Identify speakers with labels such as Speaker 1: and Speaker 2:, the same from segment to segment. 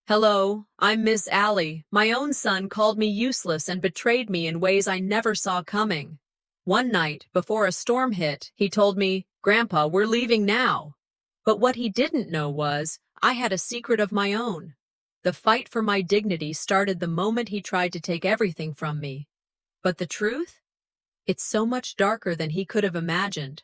Speaker 1: Hello, I'm Miss Allie. My own son called me useless and betrayed me in ways I never saw coming. One night, before a storm hit, he told me, "Grandpa, we're leaving now." But what he didn't know was, I had a secret of my own. The fight for my dignity started the moment he tried to take everything from me. But the truth? It's so much darker than he could have imagined.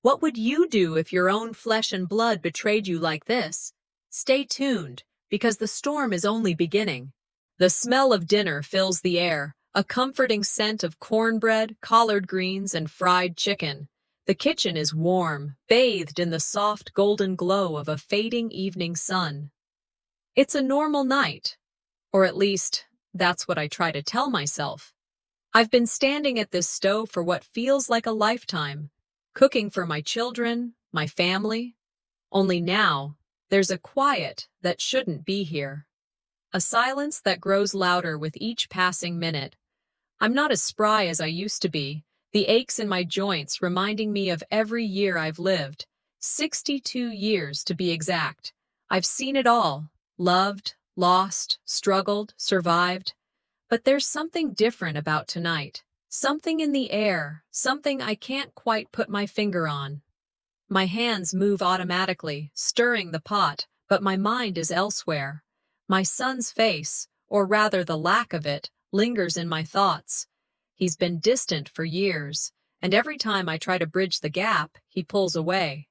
Speaker 1: What would you do if your own flesh and blood betrayed you like this? Stay tuned, because the storm is only beginning. The smell of dinner fills the air, a comforting scent of cornbread, collard greens, and fried chicken. The kitchen is warm, bathed in the soft golden glow of a fading evening sun. It's a normal night, or at least, that's what I try to tell myself. I've been standing at this stove for what feels like a lifetime, cooking for my children, my family. Only now, there's a quiet that shouldn't be here. A silence that grows louder with each passing minute. I'm not as spry as I used to be, the aches in my joints reminding me of every year I've lived. 62 years to be exact. I've seen it all, loved, lost, struggled, survived. But there's something different about tonight. Something in the air, something I can't quite put my finger on. My hands move automatically, stirring the pot, but my mind is elsewhere. My son's face, or rather the lack of it, lingers in my thoughts. He's been distant for years, and every time I try to bridge the gap, he pulls away.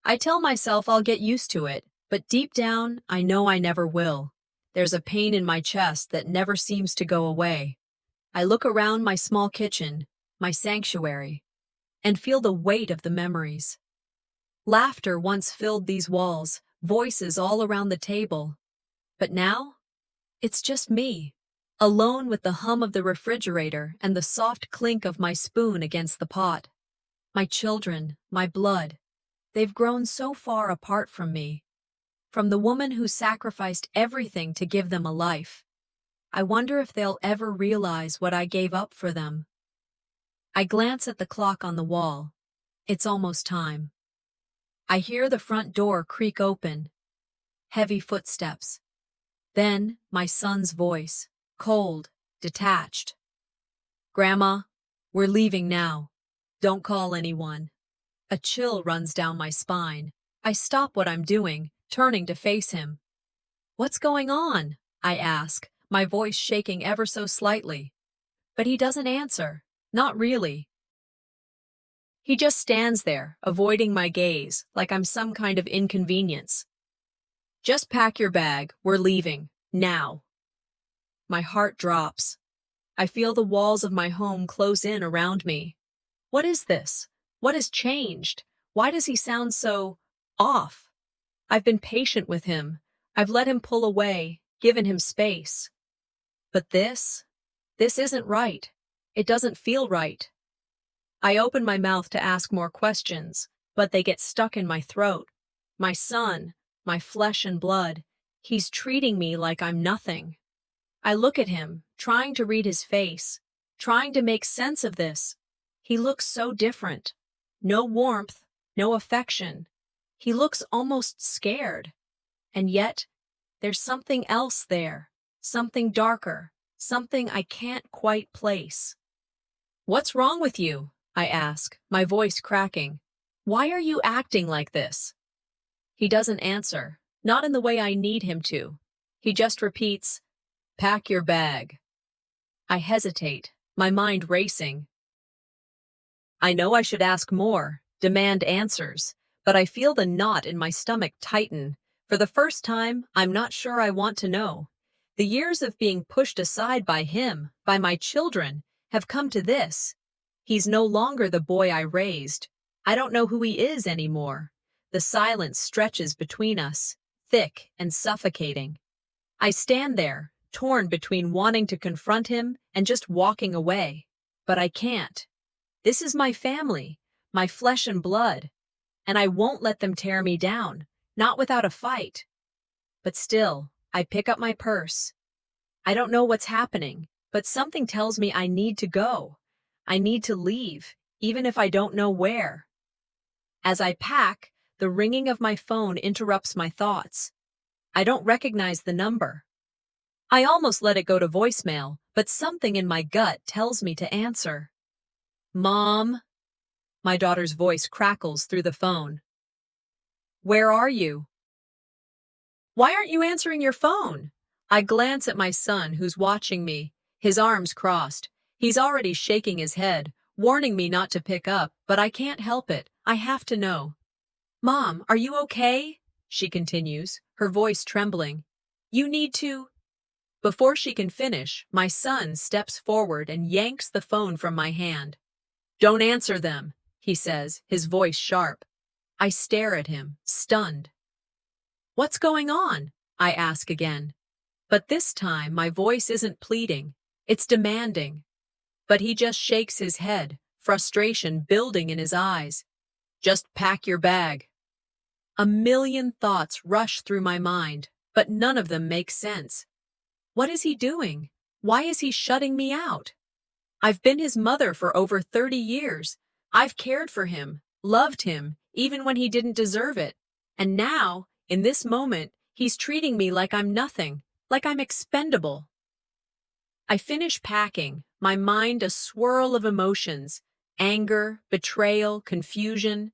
Speaker 1: I tell myself I'll get used to it, but deep down, I know I never will. There's a pain in my chest that never seems to go away. I look around my small kitchen, my sanctuary, and feel the weight of the memories. Laughter once filled these walls, voices all around the table. But now, it's just me, alone with the hum of the refrigerator and the soft clink of my spoon against the pot. My children, my blood, they've grown so far apart from me. From the woman who sacrificed everything to give them a life. I wonder if they'll ever realize what I gave up for them. I glance at the clock on the wall. It's almost time. I hear the front door creak open. Heavy footsteps. Then, my son's voice, cold, detached. "Grandma, we're leaving now. Don't call anyone." A chill runs down my spine. I stop what I'm doing, turning to face him. "What's going on?" I ask, my voice shaking ever so slightly. But he doesn't answer. Not really. He just stands there, avoiding my gaze, like I'm some kind of inconvenience. "Just pack your bag. We're leaving. Now." My heart drops. I feel the walls of my home close in around me. What is this? What has changed? Why does he sound so off? I've been patient with him. I've let him pull away, given him space. But this isn't right. It doesn't feel right. I open my mouth to ask more questions, but they get stuck in my throat. My son, my flesh and blood, he's treating me like I'm nothing. I look at him, trying to read his face, trying to make sense of this. He looks so different. No warmth, no affection. He looks almost scared. And yet, there's something else there, something darker, something I can't quite place. "What's wrong with you?" I ask, my voice cracking. "Why are you acting like this?" He doesn't answer, not in the way I need him to. He just repeats, "Pack your bag." I hesitate, my mind racing. I know I should ask more, demand answers, but I feel the knot in my stomach tighten. For the first time, I'm not sure I want to know. The years of being pushed aside by him, by my children, have come to this. He's no longer the boy I raised. I don't know who he is anymore. The silence stretches between us, thick and suffocating. I stand there, torn between wanting to confront him and just walking away. But I can't. This is my family, my flesh and blood, and I won't let them tear me down, not without a fight. But still, I pick up my purse. I don't know what's happening, but something tells me I need to go. I need to leave, even if I don't know where. As I pack, the ringing of my phone interrupts my thoughts. I don't recognize the number. I almost let it go to voicemail, but something in my gut tells me to answer. Mom, my daughter's voice crackles through the phone. Where are you? Why aren't you answering your phone? I glance at my son who's watching me, his arms crossed. He's already shaking his head, warning me not to pick up, but I can't help it. I have to know. Mom, are you okay? She continues, her voice trembling. You need to. Before she can finish, my son steps forward and yanks the phone from my hand. Don't answer them, he says, his voice sharp. I stare at him, stunned. What's going on? I ask again. But this time my voice isn't pleading, it's demanding. But he just shakes his head, frustration building in his eyes. Just pack your bag. A million thoughts rush through my mind, but none of them make sense. What is he doing? Why is he shutting me out? I've been his mother for over 30 years. I've cared for him, loved him, even when he didn't deserve it. And now, in this moment, he's treating me like I'm nothing, like I'm expendable. I finish packing, my mind a swirl of emotions, anger, betrayal, confusion.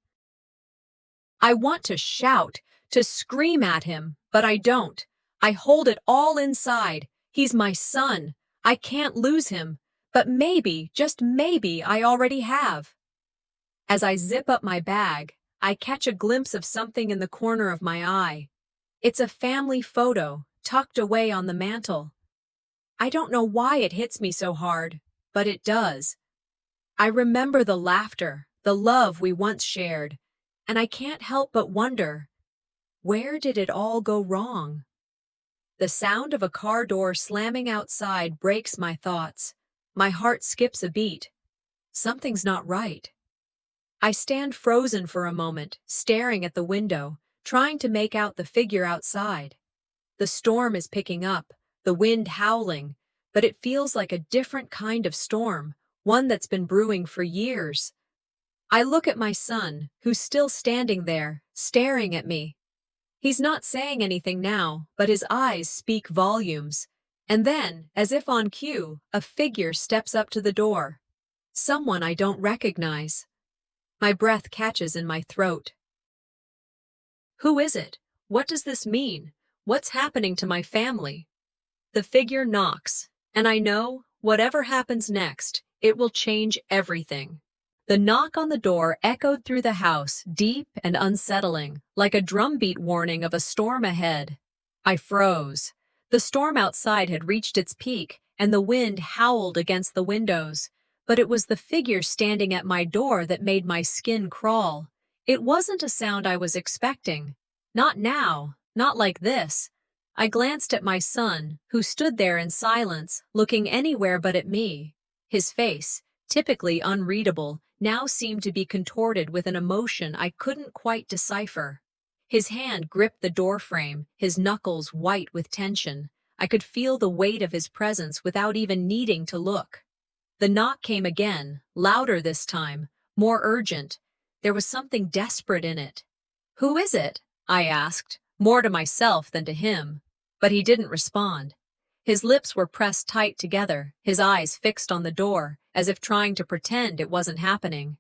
Speaker 1: I want to shout, to scream at him, but I don't. I hold it all inside. He's my son. I can't lose him. But maybe, just maybe, I already have. As I zip up my bag, I catch a glimpse of something in the corner of my eye. It's a family photo, tucked away on the mantel. I don't know why it hits me so hard, but it does. I remember the laughter, the love we once shared, and I can't help but wonder, where did it all go wrong? The sound of a car door slamming outside breaks my thoughts. My heart skips a beat. Something's not right. I stand frozen for a moment, staring at the window, trying to make out the figure outside. The storm is picking up, the wind howling, but it feels like a different kind of storm, one that's been brewing for years. I look at my son, who's still standing there, staring at me. He's not saying anything now, but his eyes speak volumes. And then, as if on cue, a figure steps up to the door. Someone I don't recognize. My breath catches in my throat. Who is it? What does this mean? What's happening to my family? The figure knocks, and I know, whatever happens next, it will change everything. The knock on the door echoed through the house, deep and unsettling, like a drumbeat warning of a storm ahead. I froze. The storm outside had reached its peak, and the wind howled against the windows. But it was the figure standing at my door that made my skin crawl. It wasn't a sound I was expecting. Not now, not like this. I glanced at my son, who stood there in silence, looking anywhere but at me. His face, typically unreadable, now seemed to be contorted with an emotion I couldn't quite decipher. His hand gripped the doorframe, his knuckles white with tension. I could feel the weight of his presence without even needing to look. The knock came again, louder this time, more urgent. There was something desperate in it. "Who is it?" I asked, more to myself than to him. But he didn't respond. His lips were pressed tight together, his eyes fixed on the door, as if trying to pretend it wasn't happening.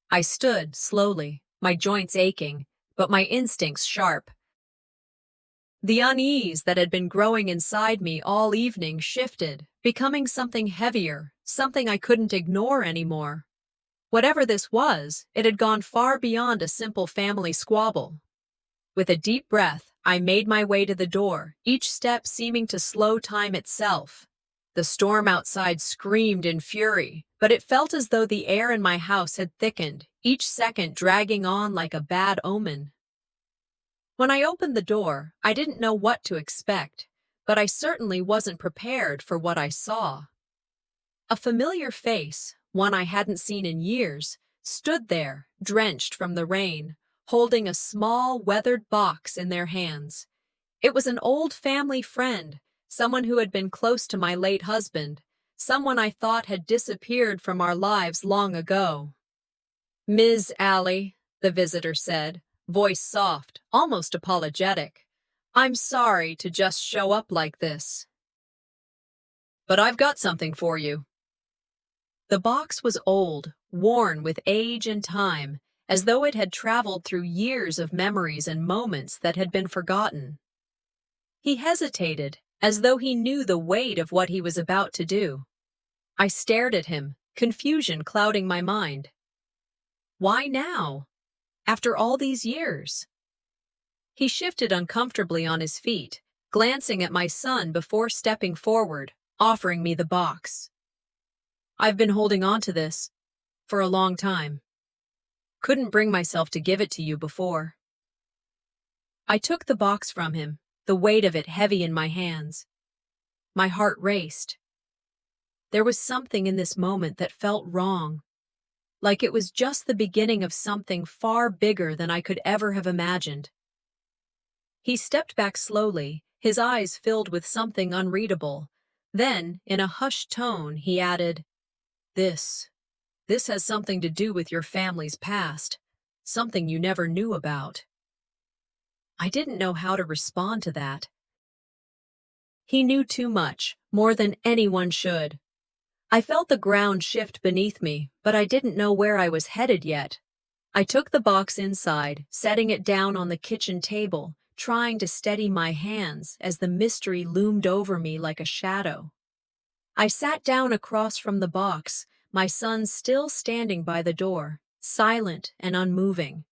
Speaker 1: I stood, slowly, my joints aching, but my instincts sharp. The unease that had been growing inside me all evening shifted, becoming something heavier, something I couldn't ignore anymore. Whatever this was, it had gone far beyond a simple family squabble. With a deep breath, I made my way to the door, each step seeming to slow time itself. The storm outside screamed in fury, but it felt as though the air in my house had thickened, each second dragging on like a bad omen. When I opened the door, I didn't know what to expect, but I certainly wasn't prepared for what I saw. A familiar face, one I hadn't seen in years, stood there, drenched from the rain, holding a small, weathered box in their hands. It was an old family friend, someone who had been close to my late husband, someone I thought had disappeared from our lives long ago. "Ms. Allie," the visitor said, voice soft, almost apologetic. I'm sorry to just show up like this, but I've got something for you. The box was old, worn with age and time, as though it had traveled through years of memories and moments that had been forgotten. He hesitated, as though he knew the weight of what he was about to do. I stared at him, confusion clouding my mind. Why now? After all these years? He shifted uncomfortably on his feet, glancing at my son before stepping forward, offering me the box. I've been holding on to this for a long time. Couldn't bring myself to give it to you before. I took the box from him, the weight of it heavy in my hands. My heart raced. There was something in this moment that felt wrong, like it was just the beginning of something far bigger than I could ever have imagined. He stepped back slowly, his eyes filled with something unreadable. Then, in a hushed tone, he added, This has something to do with your family's past, something you never knew about." I didn't know how to respond to that. He knew too much, more than anyone should. I felt the ground shift beneath me, but I didn't know where I was headed yet. I took the box inside, setting it down on the kitchen table, trying to steady my hands as the mystery loomed over me like a shadow. I sat down across from the box, my son still standing by the door, silent and unmoving.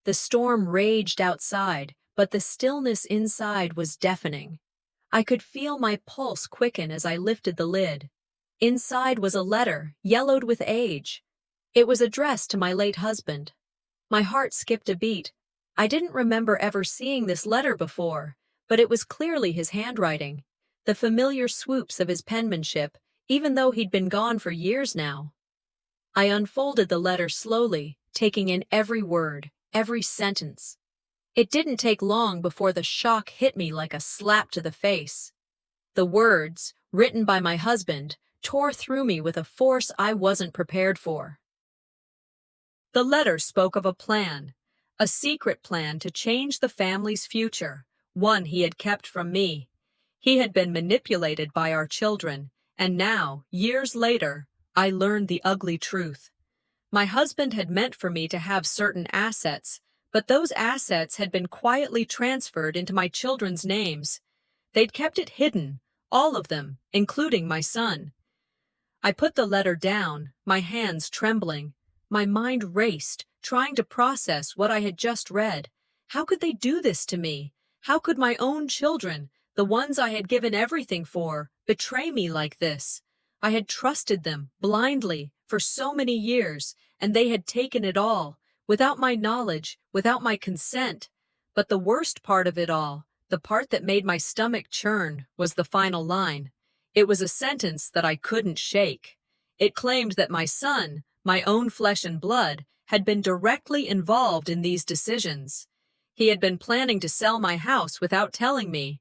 Speaker 1: The storm raged outside, but the stillness inside was deafening. I could feel my pulse quicken as I lifted the lid. Inside was a letter, yellowed with age. It was addressed to my late husband. My heart skipped a beat. I didn't remember ever seeing this letter before, but it was clearly his handwriting, the familiar swoops of his penmanship, even though he'd been gone for years now. I unfolded the letter slowly, taking in every word, every sentence. It didn't take long before the shock hit me like a slap to the face. The words, written by my husband, tore through me with a force I wasn't prepared for. The letter spoke of a plan, a secret plan to change the family's future, one he had kept from me. He had been manipulated by our children, and now, years later, I learned the ugly truth. My husband had meant for me to have certain assets, but those assets had been quietly transferred into my children's names. They'd kept it hidden, all of them, including my son. I put the letter down, my hands trembling. My mind raced, trying to process what I had just read. How could they do this to me? How could my own children, the ones I had given everything for, betray me like this? I had trusted them, blindly, for so many years, and they had taken it all, without my knowledge, without my consent. But the worst part of it all, the part that made my stomach churn, was the final line. It was a sentence that I couldn't shake. It claimed that my son, my own flesh and blood, had been directly involved in these decisions. He had been planning to sell my house without telling me.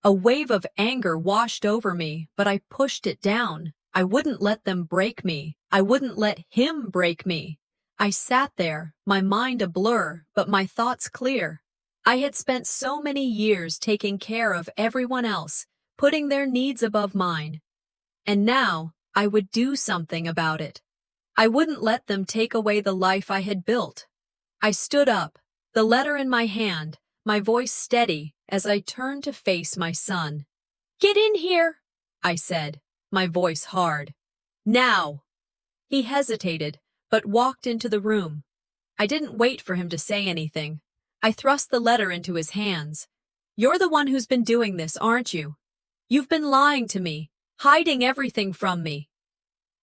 Speaker 1: A wave of anger washed over me, but I pushed it down. I wouldn't let them break me. I wouldn't let him break me. I sat there, my mind a blur, but my thoughts clear. I had spent so many years taking care of everyone else, putting their needs above mine. And now, I would do something about it. I wouldn't let them take away the life I had built. I stood up, the letter in my hand, my voice steady as I turned to face my son. "Get in here," I said, my voice hard. "Now." He hesitated, but walked into the room. I didn't wait for him to say anything. I thrust the letter into his hands. "You're the one who's been doing this, aren't you? You've been lying to me, hiding everything from me."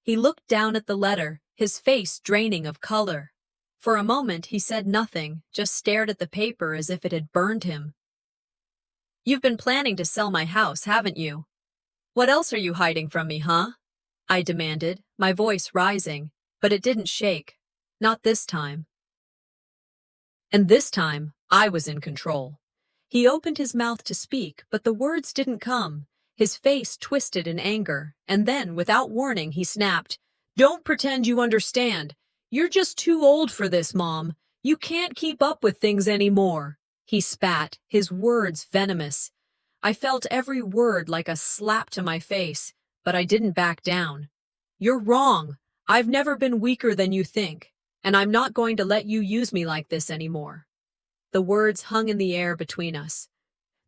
Speaker 1: He looked down at the letter, his face draining of color. For a moment he said nothing, just stared at the paper as if it had burned him. "You've been planning to sell my house, haven't you? What else are you hiding from me, huh?" I demanded, my voice rising, but it didn't shake. Not this time. And this time, I was in control. He opened his mouth to speak, but the words didn't come. His face twisted in anger, and then, without warning, he snapped, "Don't pretend you understand. You're just too old for this, Mom. You can't keep up with things anymore." He spat, his words venomous. I felt every word like a slap to my face, but I didn't back down. You're wrong. I've never been weaker than you think, and I'm not going to let you use me like this anymore. The words hung in the air between us.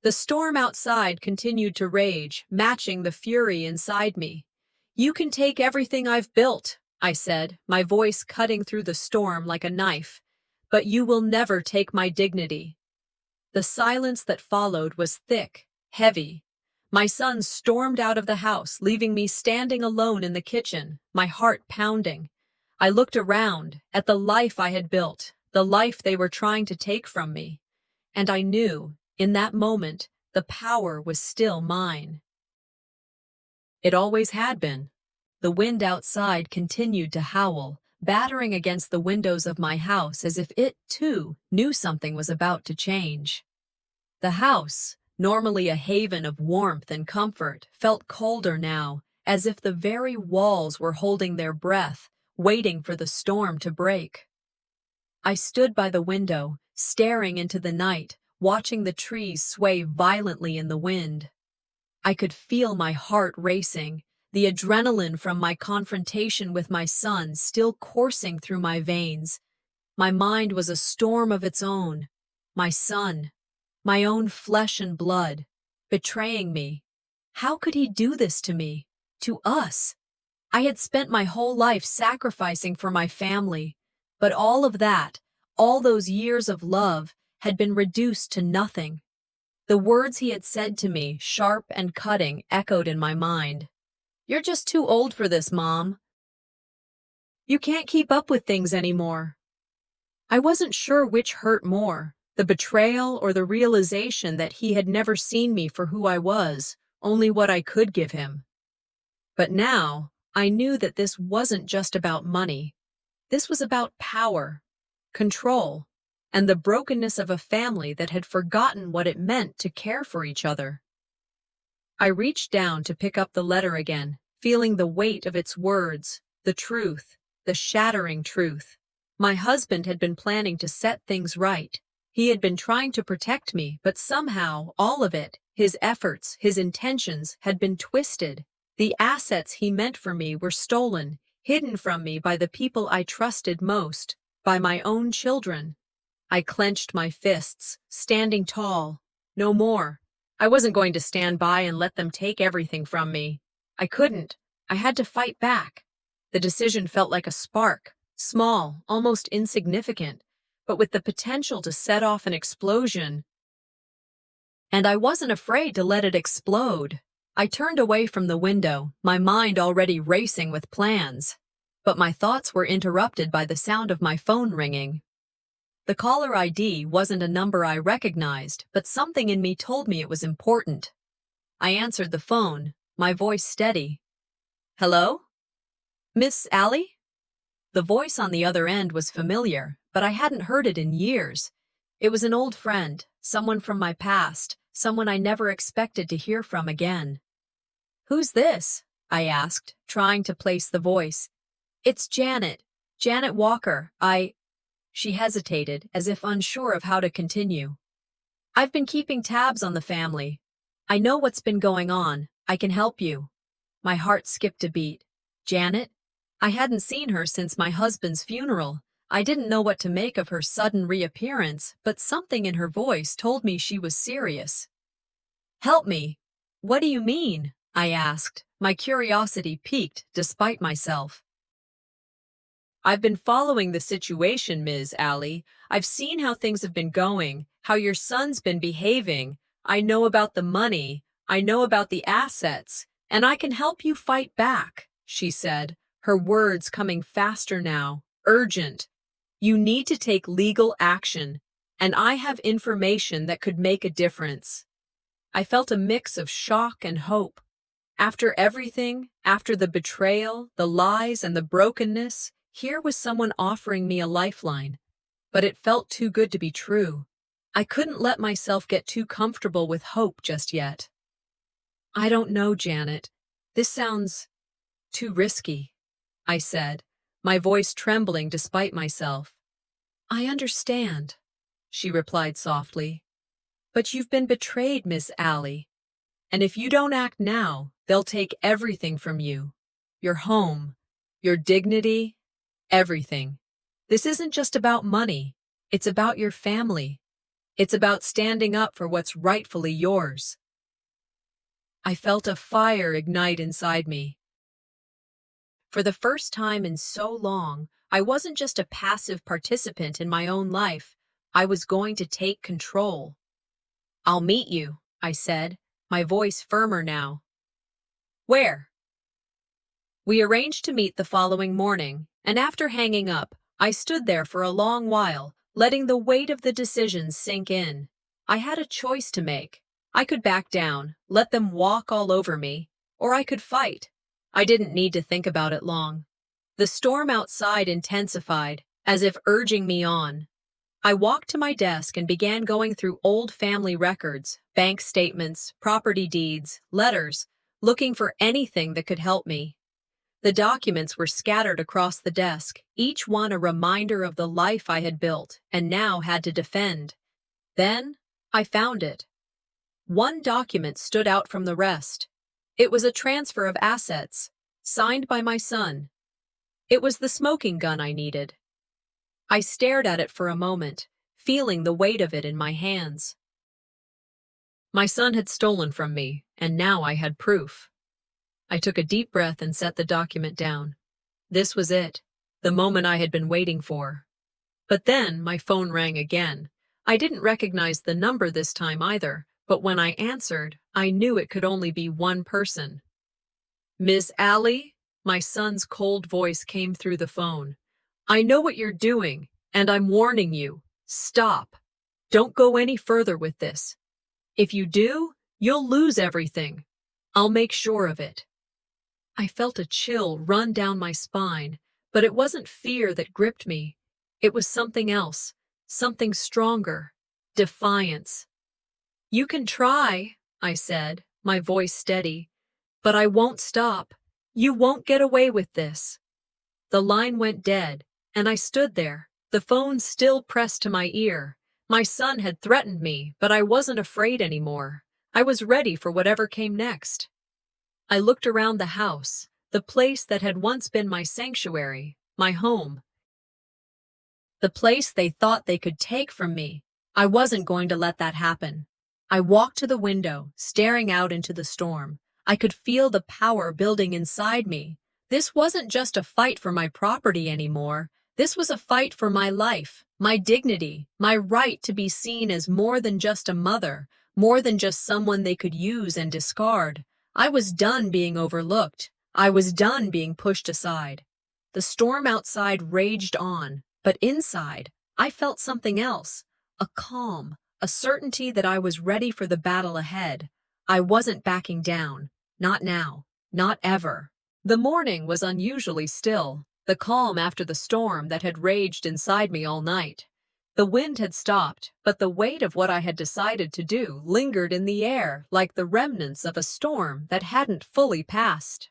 Speaker 1: The storm outside continued to rage, matching the fury inside me. You can take everything I've built, I said, my voice cutting through the storm like a knife, but you will never take my dignity. The silence that followed was thick, heavy. My son stormed out of the house, leaving me standing alone in the kitchen, my heart pounding. I looked around at the life I had built, the life they were trying to take from me, and I knew, in that moment, the power was still mine. It always had been. The wind outside continued to howl, battering against the windows of my house as if it, too, knew something was about to change. The house, normally a haven of warmth and comfort, felt colder now, as if the very walls were holding their breath, waiting for the storm to break. I stood by the window, staring into the night, watching the trees sway violently in the wind. I could feel my heart racing, the adrenaline from my confrontation with my son still coursing through my veins. My mind was a storm of its own. My son, my own flesh and blood, betraying me. How could he do this to me, to us? I had spent my whole life sacrificing for my family, but all of that, all those years of love, had been reduced to nothing. The words he had said to me, sharp and cutting, echoed in my mind. You're just too old for this, Mom. You can't keep up with things anymore. I wasn't sure which hurt more, the betrayal or the realization that he had never seen me for who I was, only what I could give him. But now, I knew that this wasn't just about money. This was about power, control, and the brokenness of a family that had forgotten what it meant to care for each other. I reached down to pick up the letter again, feeling the weight of its words, the truth, the shattering truth. My husband had been planning to set things right. He had been trying to protect me, but somehow all of it, his efforts, his intentions, had been twisted. The assets he meant for me were stolen, hidden from me by the people I trusted most, by my own children. I clenched my fists, standing tall. No more. I wasn't going to stand by and let them take everything from me. I couldn't. I had to fight back. The decision felt like a spark, small, almost insignificant, but with the potential to set off an explosion. And I wasn't afraid to let it explode. I turned away from the window, my mind already racing with plans. But my thoughts were interrupted by the sound of my phone ringing. The caller ID wasn't a number I recognized, but something in me told me it was important. I answered the phone, my voice steady. Hello? Miss Allie? The voice on the other end was familiar, but I hadn't heard it in years. It was an old friend, someone from my past, someone I never expected to hear from again. Who's this? I asked, trying to place the voice. It's Janet. Janet Walker. She hesitated, as if unsure of how to continue. I've been keeping tabs on the family. I know what's been going on. I can help you. My heart skipped a beat. Janet? I hadn't seen her since my husband's funeral. I didn't know what to make of her sudden reappearance, but something in her voice told me she was serious. Help me. What do you mean? I asked, my curiosity piqued despite myself. I've been following the situation, Ms. Allie. I've seen how things have been going, how your son's been behaving. I know about the money. I know about the assets, and I can help you fight back, she said, her words coming faster now, urgent. You need to take legal action, and I have information that could make a difference. I felt a mix of shock and hope. After everything, after the betrayal, the lies, and the brokenness, here was someone offering me a lifeline, but it felt too good to be true. I couldn't let myself get too comfortable with hope just yet. I don't know, Janet. This sounds too risky, I said, my voice trembling despite myself. I understand, she replied softly. But you've been betrayed, Miss Allie. And if you don't act now, they'll take everything from you. Your home, your dignity, everything. This isn't just about money. It's about your family. It's about standing up for what's rightfully yours. I felt a fire ignite inside me. For the first time in so long, I wasn't just a passive participant in my own life. I was going to take control. "I'll meet you," I said, my voice firmer now. "Where?" We arranged to meet the following morning, and after hanging up, I stood there for a long while, letting the weight of the decision sink in. I had a choice to make. I could back down, let them walk all over me, or I could fight. I didn't need to think about it long. The storm outside intensified, as if urging me on. I walked to my desk and began going through old family records, bank statements, property deeds, letters, looking for anything that could help me. The documents were scattered across the desk, each one a reminder of the life I had built and now had to defend. Then, I found it. One document stood out from the rest. It was a transfer of assets, signed by my son. It was the smoking gun I needed. I stared at it for a moment, feeling the weight of it in my hands. My son had stolen from me, and now I had proof. I took a deep breath and set the document down. This was it, the moment I had been waiting for. But then my phone rang again. I didn't recognize the number this time either, but when I answered, I knew it could only be one person. "Miss Allie?" My son's cold voice came through the phone. "I know what you're doing, and I'm warning you. Stop. Don't go any further with this. If you do, you'll lose everything. I'll make sure of it." I felt a chill run down my spine, but it wasn't fear that gripped me. It was something else, something stronger, defiance. "You can try," I said, my voice steady, "but I won't stop. You won't get away with this." The line went dead, and I stood there, the phone still pressed to my ear. My son had threatened me, but I wasn't afraid anymore. I was ready for whatever came next. I looked around the house, the place that had once been my sanctuary, my home. The place they thought they could take from me. I wasn't going to let that happen. I walked to the window, staring out into the storm. I could feel the power building inside me. This wasn't just a fight for my property anymore. This was a fight for my life, my dignity, my right to be seen as more than just a mother, more than just someone they could use and discard. I was done being overlooked. I was done being pushed aside. The storm outside raged on, but inside, I felt something else, a calm, a certainty that I was ready for the battle ahead. I wasn't backing down. Not now. Not ever. The morning was unusually still, the calm after the storm that had raged inside me all night. The wind had stopped, but the weight of what I had decided to do lingered in the air like the remnants of a storm that hadn't fully passed.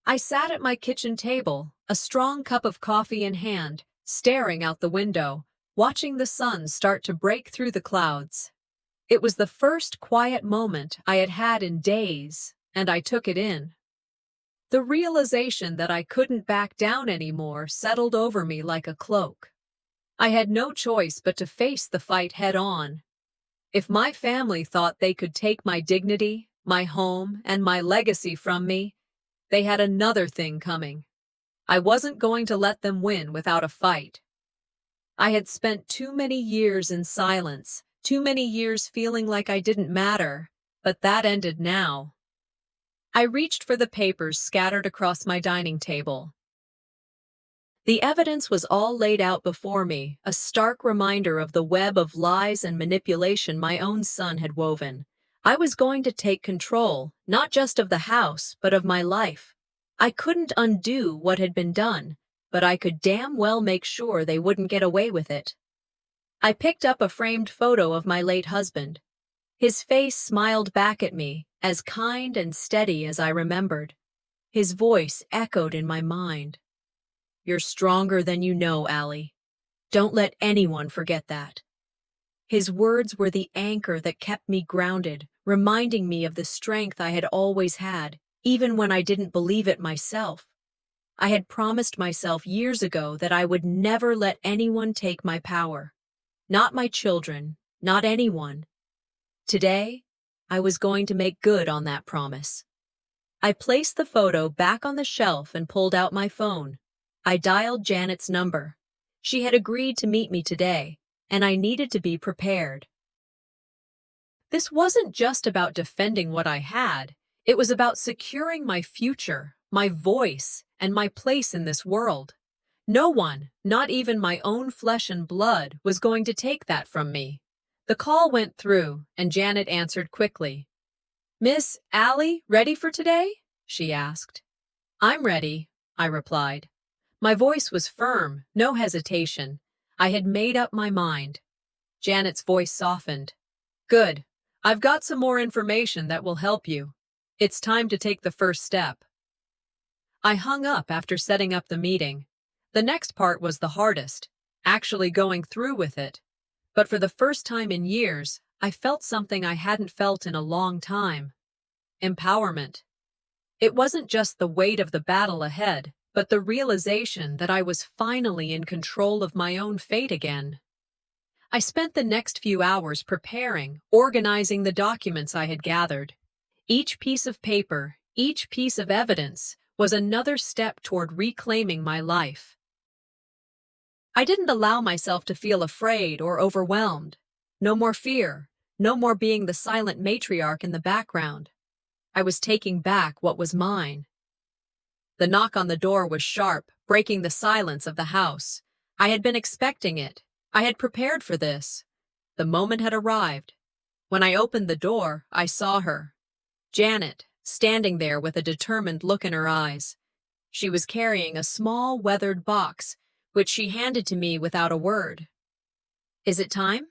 Speaker 1: I sat at my kitchen table, a strong cup of coffee in hand, staring out the window, watching the sun start to break through the clouds. It was the first quiet moment I had had in days, and I took it in. The realization that I couldn't back down anymore settled over me like a cloak. I had no choice but to face the fight head on. If my family thought they could take my dignity, my home, and my legacy from me, they had another thing coming. I wasn't going to let them win without a fight. I had spent too many years in silence, too many years feeling like I didn't matter, but that ended now. I reached for the papers scattered across my dining table. The evidence was all laid out before me, a stark reminder of the web of lies and manipulation my own son had woven. I was going to take control, not just of the house, but of my life. I couldn't undo what had been done, but I could damn well make sure they wouldn't get away with it. I picked up a framed photo of my late husband. His face smiled back at me, as kind and steady as I remembered. His voice echoed in my mind. "You're stronger than you know, Allie. Don't let anyone forget that." His words were the anchor that kept me grounded, reminding me of the strength I had always had, even when I didn't believe it myself. I had promised myself years ago that I would never let anyone take my power. Not my children, not anyone. Today, I was going to make good on that promise. I placed the photo back on the shelf and pulled out my phone. I dialed Janet's number. She had agreed to meet me today, and I needed to be prepared. This wasn't just about defending what I had. It was about securing my future, my voice, and my place in this world. No one, not even my own flesh and blood, was going to take that from me. The call went through, and Janet answered quickly. "Miss Allie, ready for today?" she asked. "I'm ready," I replied. My voice was firm, no hesitation. I had made up my mind. Janet's voice softened. "Good. I've got some more information that will help you. It's time to take the first step." I hung up after setting up the meeting. The next part was the hardest, actually going through with it. But for the first time in years, I felt something I hadn't felt in a long time. Empowerment. It wasn't just the weight of the battle ahead, but the realization that I was finally in control of my own fate again. I spent the next few hours preparing, organizing the documents I had gathered. Each piece of paper, each piece of evidence, was another step toward reclaiming my life. I didn't allow myself to feel afraid or overwhelmed. No more fear, no more being the silent matriarch in the background. I was taking back what was mine. The knock on the door was sharp, breaking the silence of the house. I had been expecting it. I had prepared for this. The moment had arrived. When I opened the door, I saw her. Janet, standing there with a determined look in her eyes. She was carrying a small, weathered box, which she handed to me without a word. "Is it time?"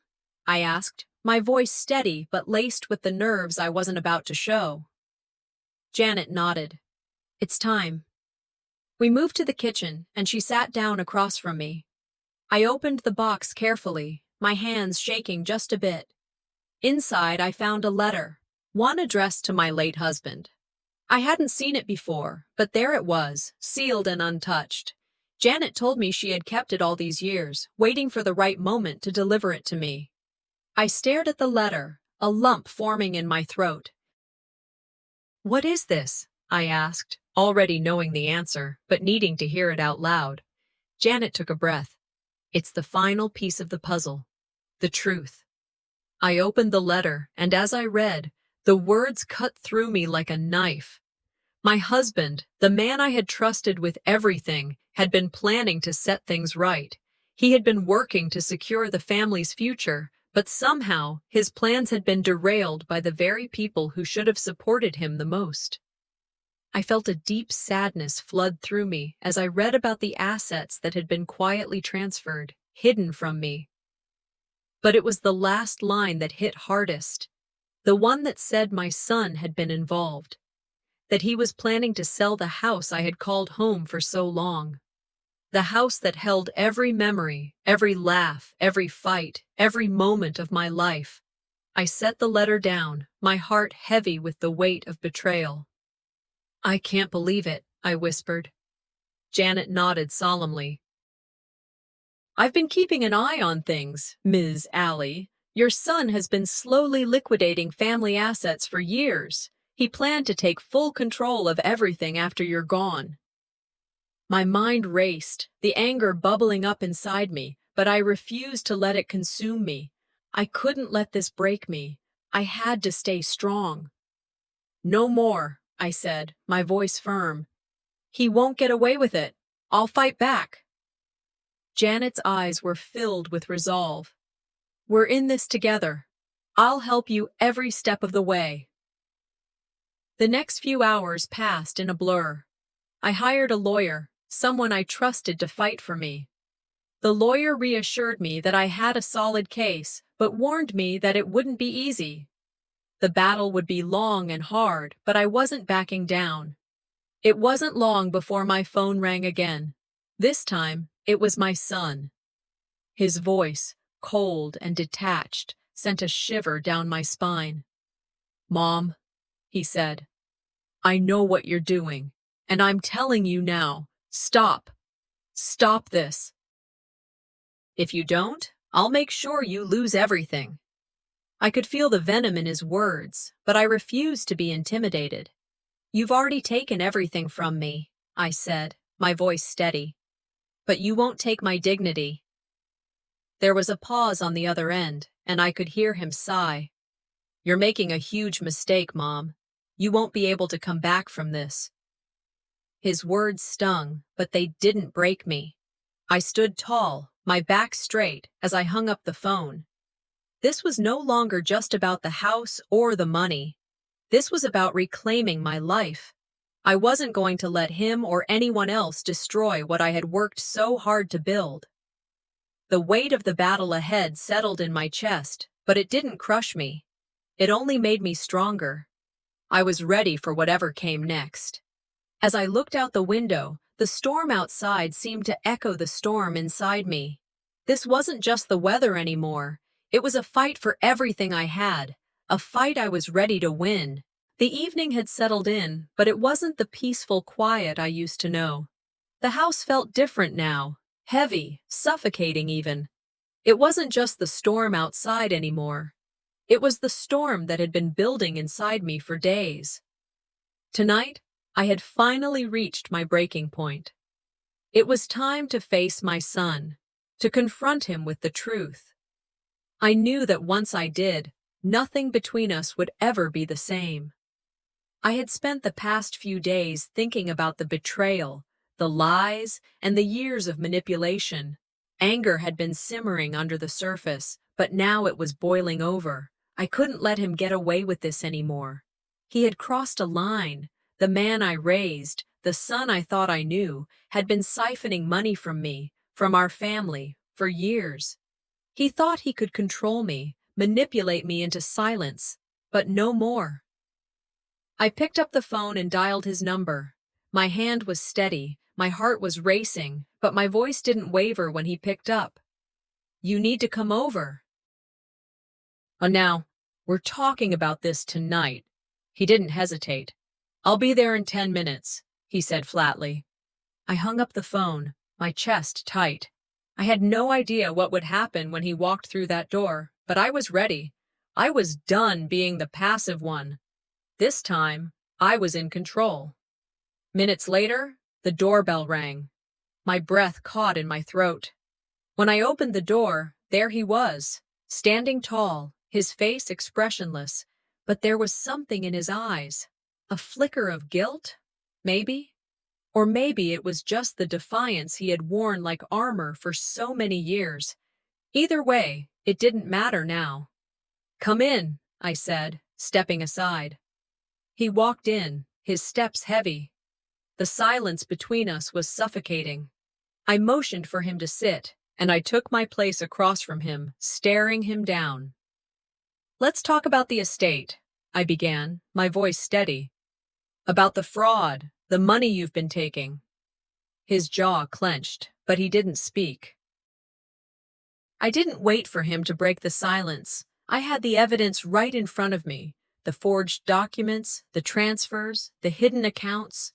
Speaker 1: I asked, my voice steady but laced with the nerves I wasn't about to show. Janet nodded. "It's time." We moved to the kitchen, and she sat down across from me. I opened the box carefully, my hands shaking just a bit. Inside, I found a letter, one addressed to my late husband. I hadn't seen it before, but there it was, sealed and untouched. Janet told me she had kept it all these years, waiting for the right moment to deliver it to me. I stared at the letter, a lump forming in my throat. "What is this?" I asked, already knowing the answer, but needing to hear it out loud. Janet took a breath. "It's the final piece of the puzzle. The truth." I opened the letter, and as I read, the words cut through me like a knife. My husband, the man I had trusted with everything, had been planning to set things right. He had been working to secure the family's future, but somehow his plans had been derailed by the very people who should have supported him the most. I felt a deep sadness flood through me as I read about the assets that had been quietly transferred, hidden from me. But it was the last line that hit hardest, the one that said my son had been involved, that he was planning to sell the house I had called home for so long. The house that held every memory, every laugh, every fight, every moment of my life. I set the letter down, my heart heavy with the weight of betrayal. "I can't believe it," I whispered. Janet nodded solemnly. "I've been keeping an eye on things, Ms. Allie. Your son has been slowly liquidating family assets for years. He planned to take full control of everything after you're gone." My mind raced, the anger bubbling up inside me, but I refused to let it consume me. I couldn't let this break me. I had to stay strong. "No more," I said, my voice firm. "He won't get away with it. I'll fight back." Janet's eyes were filled with resolve. "We're in this together. I'll help you every step of the way." The next few hours passed in a blur. I hired a lawyer, someone I trusted to fight for me. The lawyer reassured me that I had a solid case, but warned me that it wouldn't be easy. The battle would be long and hard, but I wasn't backing down. It wasn't long before my phone rang again. This time, it was my son. His voice, cold and detached, sent a shiver down my spine. "Mom," he said, "I know what you're doing, and I'm telling you now, stop. Stop this. If you don't, I'll make sure you lose everything." I could feel the venom in his words, but I refused to be intimidated. "You've already taken everything from me," I said, my voice steady. "But you won't take my dignity." There was a pause on the other end, and I could hear him sigh. "You're making a huge mistake, Mom. You won't be able to come back from this." His words stung, but they didn't break me. I stood tall, my back straight, as I hung up the phone. This was no longer just about the house or the money. This was about reclaiming my life. I wasn't going to let him or anyone else destroy what I had worked so hard to build. The weight of the battle ahead settled in my chest, but it didn't crush me. It only made me stronger. I was ready for whatever came next. As I looked out the window, the storm outside seemed to echo the storm inside me. This wasn't just the weather anymore. It was a fight for everything I had, a fight I was ready to win. The evening had settled in, but it wasn't the peaceful quiet I used to know. The house felt different now, heavy, suffocating even. It wasn't just the storm outside anymore. It was the storm that had been building inside me for days. Tonight, I had finally reached my breaking point. It was time to face my son, to confront him with the truth. I knew that once I did, nothing between us would ever be the same. I had spent the past few days thinking about the betrayal, the lies, and the years of manipulation. Anger had been simmering under the surface, but now it was boiling over. I couldn't let him get away with this anymore. He had crossed a line. The man I raised, the son I thought I knew, had been siphoning money from me, from our family, for years. He thought he could control me, manipulate me into silence, but no more. I picked up the phone and dialed his number. My hand was steady, my heart was racing, but my voice didn't waver when he picked up. "You need to come over." "Oh, now, we're talking about this tonight." He didn't hesitate. "I'll be there in 10 minutes, he said flatly. I hung up the phone, my chest tight. I had no idea what would happen when he walked through that door, but I was ready. I was done being the passive one. This time, I was in control. Minutes later, the doorbell rang. My breath caught in my throat. When I opened the door, there he was, standing tall, his face expressionless, but there was something in his eyes. A flicker of guilt? Maybe? Or maybe it was just the defiance he had worn like armor for so many years. Either way, it didn't matter now. "Come in," I said, stepping aside. He walked in, his steps heavy. The silence between us was suffocating. I motioned for him to sit, and I took my place across from him, staring him down. "Let's talk about the estate," I began, my voice steady. "About the fraud, the money you've been taking." His jaw clenched, but he didn't speak. I didn't wait for him to break the silence. I had the evidence right in front of me, the forged documents, the transfers, the hidden accounts.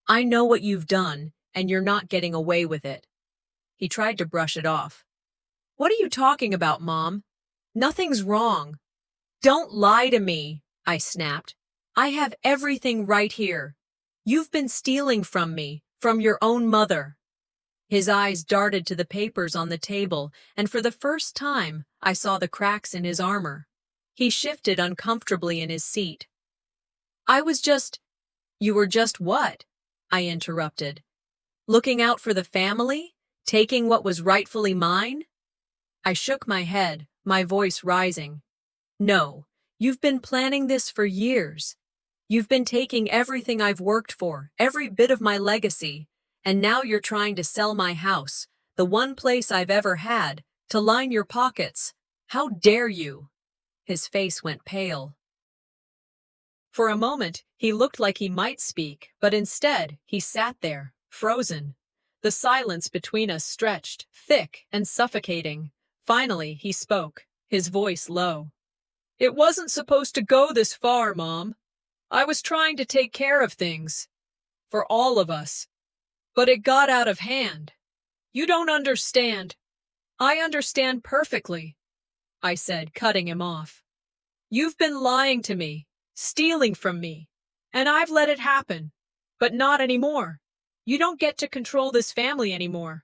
Speaker 1: "I know what you've done, and you're not getting away with it." He tried to brush it off. "What are you talking about, Mom? Nothing's wrong." "Don't lie to me," I snapped. "I have everything right here. You've been stealing from me, from your own mother." His eyes darted to the papers on the table, and for the first time, I saw the cracks in his armor. He shifted uncomfortably in his seat. "I was just—" "You were just what?" I interrupted. "Looking out for the family? Taking what was rightfully mine?" I shook my head, my voice rising. "No, you've been planning this for years. You've been taking everything I've worked for, every bit of my legacy, and now you're trying to sell my house, the one place I've ever had, to line your pockets. How dare you?" His face went pale. For a moment, he looked like he might speak, but instead, he sat there, frozen. The silence between us stretched, thick and suffocating. Finally, he spoke, his voice low. It wasn't supposed to go this far, Mom. I was trying to take care of things. For all of us. But it got out of hand. You don't understand. I understand perfectly, I said, cutting him off. You've been lying to me, stealing from me, and I've let it happen. But not anymore. You don't get to control this family anymore.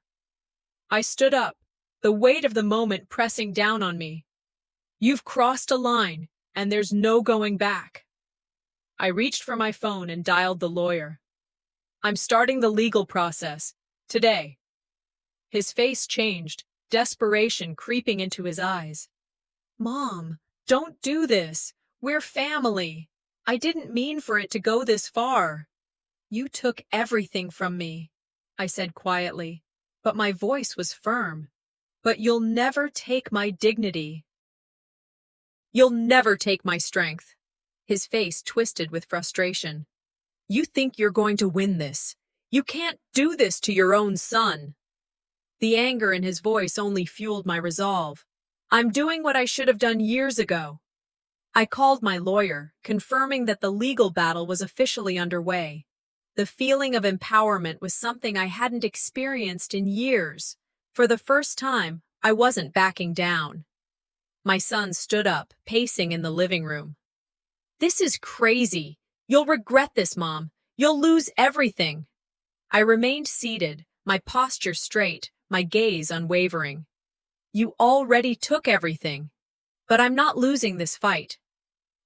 Speaker 1: I stood up, the weight of the moment pressing down on me. You've crossed a line, and there's no going back. I reached for my phone and dialed the lawyer. I'm starting the legal process, today. His face changed, desperation creeping into his eyes. Mom, don't do this. We're family. I didn't mean for it to go this far. You took everything from me, I said quietly, but my voice was firm. But you'll never take my dignity. You'll never take my strength. His face twisted with frustration. You think you're going to win this. You can't do this to your own son. The anger in his voice only fueled my resolve. I'm doing what I should have done years ago. I called my lawyer, confirming that the legal battle was officially underway. The feeling of empowerment was something I hadn't experienced in years. For the first time, I wasn't backing down. My son stood up, pacing in the living room. This is crazy. You'll regret this, Mom. You'll lose everything. I remained seated, my posture straight, my gaze unwavering. You already took everything. But I'm not losing this fight.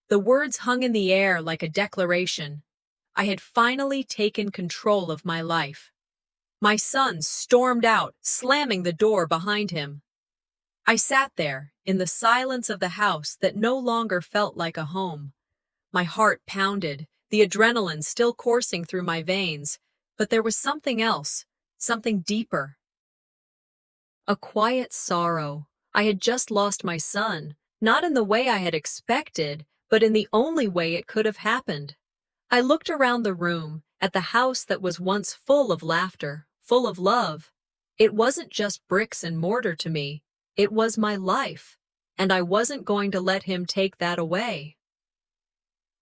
Speaker 1: The words hung in the air like a declaration. I had finally taken control of my life. My son stormed out, slamming the door behind him. I sat there, in the silence of the house that no longer felt like a home. My heart pounded, the adrenaline still coursing through my veins, but there was something else, something deeper. A quiet sorrow. I had just lost my son, not in the way I had expected, but in the only way it could have happened. I looked around the room, at the house that was once full of laughter, full of love. It wasn't just bricks and mortar to me, it was my life, and I wasn't going to let him take that away.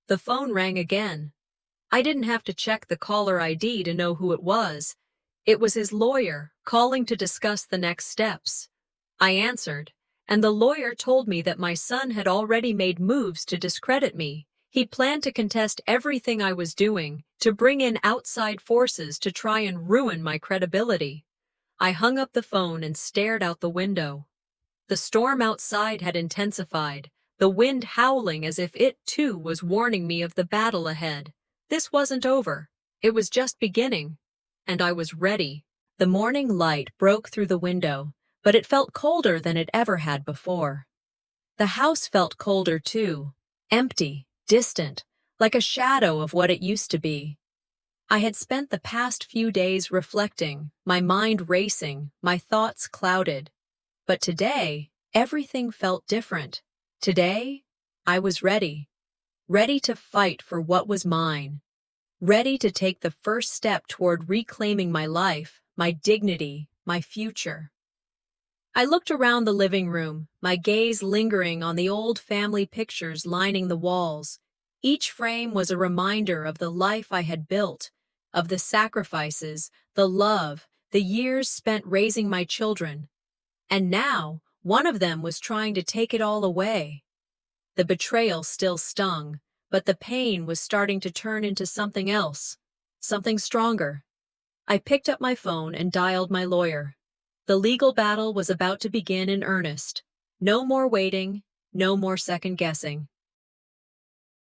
Speaker 1: The phone rang again. I didn't have to check the caller ID to know who it was. It was his lawyer, calling to discuss the next steps. I answered, and the lawyer told me that my son had already made moves to discredit me. He planned to contest everything I was doing, to bring in outside forces to try and ruin my credibility. I hung up the phone and stared out the window. The storm outside had intensified, the wind howling as if it too was warning me of the battle ahead. This wasn't over. It was just beginning. And I was ready. The morning light broke through the window, but it felt colder than it ever had before. The house felt colder too, empty, distant, like a shadow of what it used to be. I had spent the past few days reflecting, my mind racing, my thoughts clouded. But today, everything felt different. Today, I was ready. Ready to fight for what was mine. Ready to take the first step toward reclaiming my life, my dignity, my future. I looked around the living room, my gaze lingering on the old family pictures lining the walls. Each frame was a reminder of the life I had built, of the sacrifices, the love, the years spent raising my children. And now, one of them was trying to take it all away. The betrayal still stung, but the pain was starting to turn into something else, something stronger. I picked up my phone and dialed my lawyer. The legal battle was about to begin in earnest. No more waiting, no more second-guessing.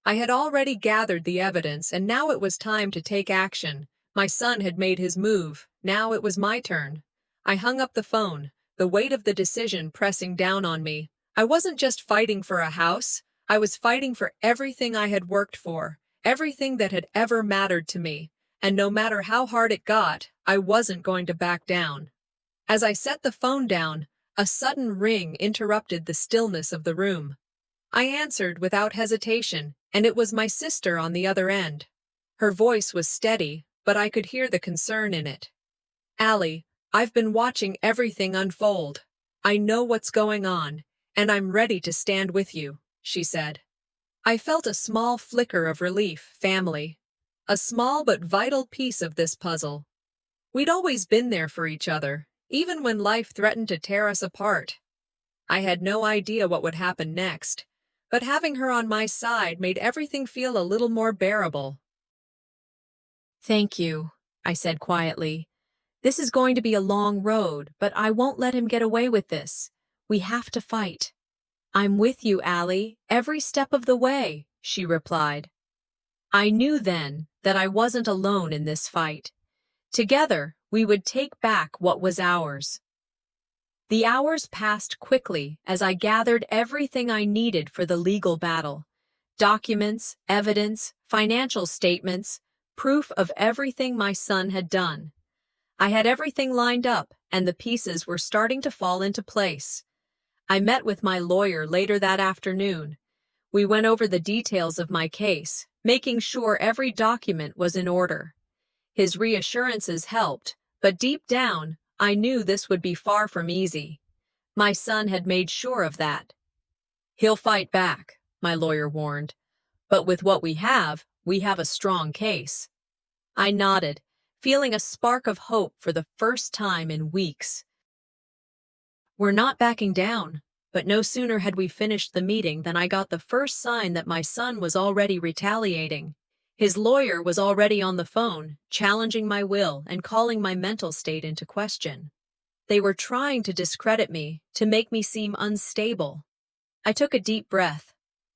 Speaker 1: I had already gathered the evidence, and now it was time to take action. My son had made his move. Now it was my turn. I hung up the phone, the weight of the decision pressing down on me. I wasn't just fighting for a house. I was fighting for everything I had worked for, everything that had ever mattered to me. And no matter how hard it got, I wasn't going to back down. As I set the phone down, a sudden ring interrupted the stillness of the room. I answered without hesitation, and it was my sister on the other end. Her voice was steady, but I could hear the concern in it. Allie, I've been watching everything unfold. I know what's going on, and I'm ready to stand with you, she said. I felt a small flicker of relief, family. A small but vital piece of this puzzle. We'd always been there for each other, even when life threatened to tear us apart. I had no idea what would happen next, but having her on my side made everything feel a little more bearable. Thank you, I said quietly. This is going to be a long road, but I won't let him get away with this. We have to fight. I'm with you, Allie, every step of the way, she replied. I knew then that I wasn't alone in this fight. Together, we would take back what was ours. The hours passed quickly as I gathered everything I needed for the legal battle. Documents, evidence, financial statements, proof of everything my son had done. I had everything lined up, and the pieces were starting to fall into place. I met with my lawyer later that afternoon. We went over the details of my case, making sure every document was in order. His reassurances helped, but deep down, I knew this would be far from easy. My son had made sure of that. He'll fight back, my lawyer warned. But with what we have a strong case. I nodded, feeling a spark of hope for the first time in weeks. We're not backing down, but no sooner had we finished the meeting than I got the first sign that my son was already retaliating. His lawyer was already on the phone, challenging my will and calling my mental state into question. They were trying to discredit me, to make me seem unstable. I took a deep breath.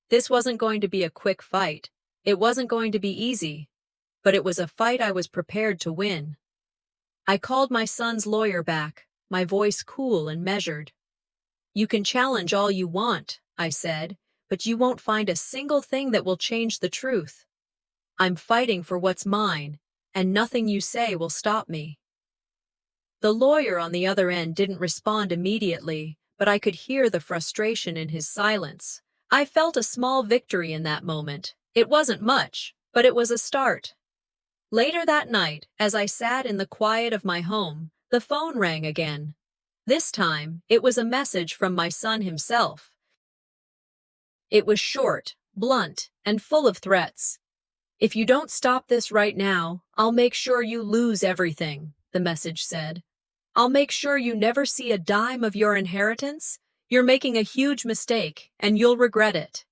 Speaker 1: This wasn't going to be a quick fight. It wasn't going to be easy. But it was a fight I was prepared to win. I called my son's lawyer back, my voice cool and measured. You can challenge all you want, I said, but you won't find a single thing that will change the truth. I'm fighting for what's mine, and nothing you say will stop me. The lawyer on the other end didn't respond immediately, but I could hear the frustration in his silence. I felt a small victory in that moment. It wasn't much, but it was a start. Later that night, as I sat in the quiet of my home, the phone rang again. This time, it was a message from my son himself. It was short, blunt, and full of threats. If you don't stop this right now, I'll make sure you lose everything, the message said. I'll make sure you never see a dime of your inheritance. You're making a huge mistake, and you'll regret it.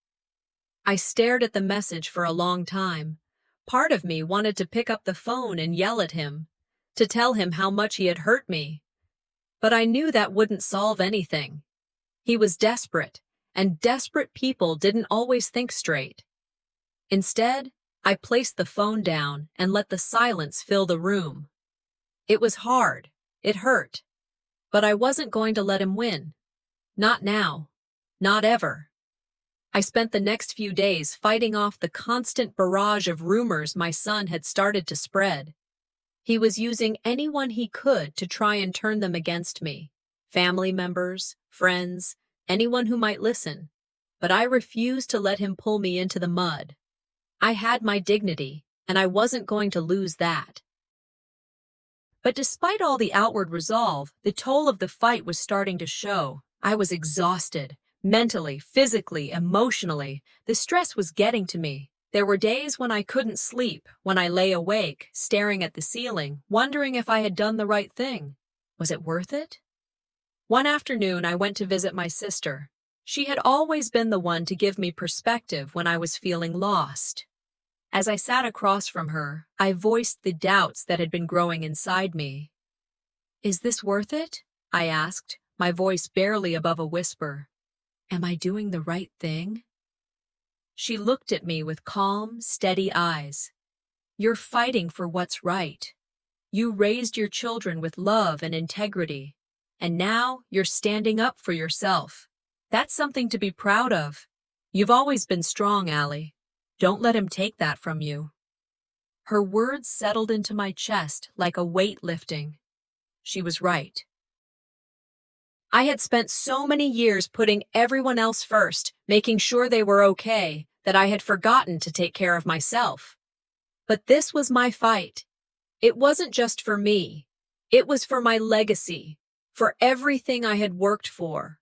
Speaker 1: I stared at the message for a long time. Part of me wanted to pick up the phone and yell at him, to tell him how much he had hurt me. But I knew that wouldn't solve anything. He was desperate, and desperate people didn't always think straight. Instead, I placed the phone down and let the silence fill the room. It was hard. It hurt. But I wasn't going to let him win. Not now. Not ever. I spent the next few days fighting off the constant barrage of rumors my son had started to spread. He was using anyone he could to try and turn them against me. Family members, friends, anyone who might listen. But I refused to let him pull me into the mud. I had my dignity, and I wasn't going to lose that. But despite all the outward resolve, the toll of the fight was starting to show. I was exhausted, mentally, physically, emotionally. The stress was getting to me. There were days when I couldn't sleep, when I lay awake, staring at the ceiling, wondering if I had done the right thing. Was it worth it? One afternoon, I went to visit my sister. She had always been the one to give me perspective when I was feeling lost. As I sat across from her, I voiced the doubts that had been growing inside me. Is this worth it? I asked, my voice barely above a whisper. Am I doing the right thing? She looked at me with calm, steady eyes. You're fighting for what's right. You raised your children with love and integrity, and now you're standing up for yourself. That's something to be proud of. You've always been strong, Allie. Don't let him take that from you. Her words settled into my chest like a weight lifting. She was right. I had spent so many years putting everyone else first, making sure they were okay, that I had forgotten to take care of myself. But this was my fight. It wasn't just for me. It was for my legacy, for everything I had worked for.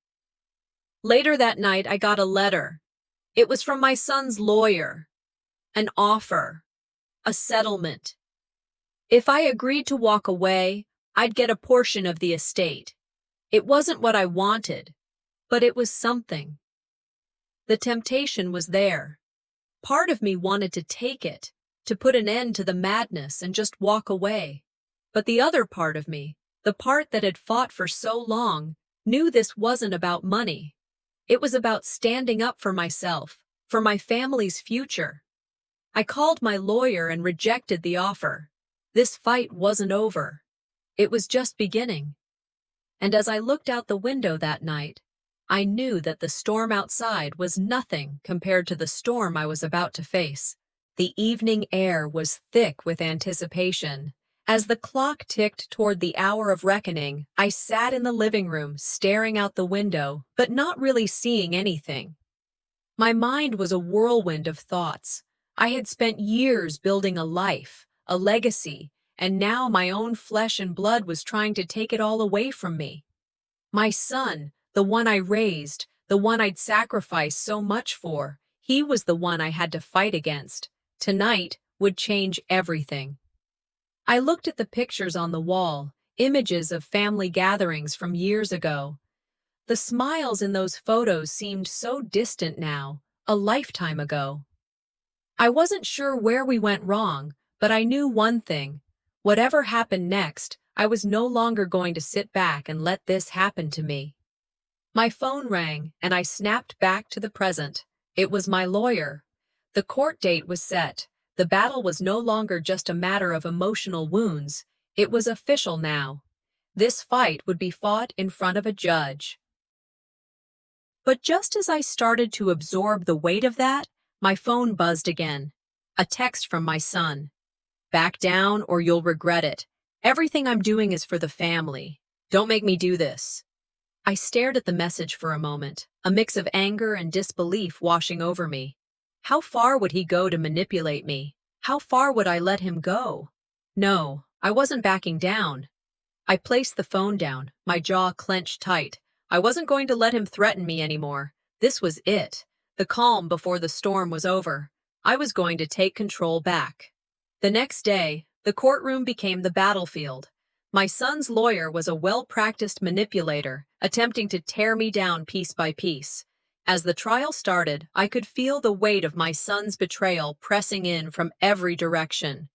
Speaker 1: Later that night, I got a letter. It was from my son's lawyer. An offer. A settlement. If I agreed to walk away, I'd get a portion of the estate. It wasn't what I wanted, but it was something. The temptation was there. Part of me wanted to take it, to put an end to the madness and just walk away. But the other part of me, the part that had fought for so long, knew this wasn't about money. It was about standing up for myself, for my family's future. I called my lawyer and rejected the offer. This fight wasn't over. It was just beginning. And as I looked out the window that night, I knew that the storm outside was nothing compared to the storm I was about to face. The evening air was thick with anticipation. As the clock ticked toward the hour of reckoning, I sat in the living room, staring out the window, but not really seeing anything. My mind was a whirlwind of thoughts. I had spent years building a life, a legacy, and now my own flesh and blood was trying to take it all away from me. My son, the one I raised, the one I'd sacrificed so much for, he was the one I had to fight against. Tonight would change everything. I looked at the pictures on the wall, images of family gatherings from years ago. The smiles in those photos seemed so distant now, a lifetime ago. I wasn't sure where we went wrong, but I knew one thing. Whatever happened next, I was no longer going to sit back and let this happen to me. My phone rang, and I snapped back to the present. It was my lawyer. The court date was set. The battle was no longer just a matter of emotional wounds. It was official now. This fight would be fought in front of a judge. But just as I started to absorb the weight of that, my phone buzzed again. A text from my son. "Back down or you'll regret it. Everything I'm doing is for the family. Don't make me do this." I stared at the message for a moment, a mix of anger and disbelief washing over me. How far would he go to manipulate me? How far would I let him go? No, I wasn't backing down. I placed the phone down, my jaw clenched tight. I wasn't going to let him threaten me anymore. This was it. The calm before the storm was over. I was going to take control back. The next day, the courtroom became the battlefield. My son's lawyer was a well-practiced manipulator, attempting to tear me down piece by piece. As the trial started, I could feel the weight of my son's betrayal pressing in from every direction.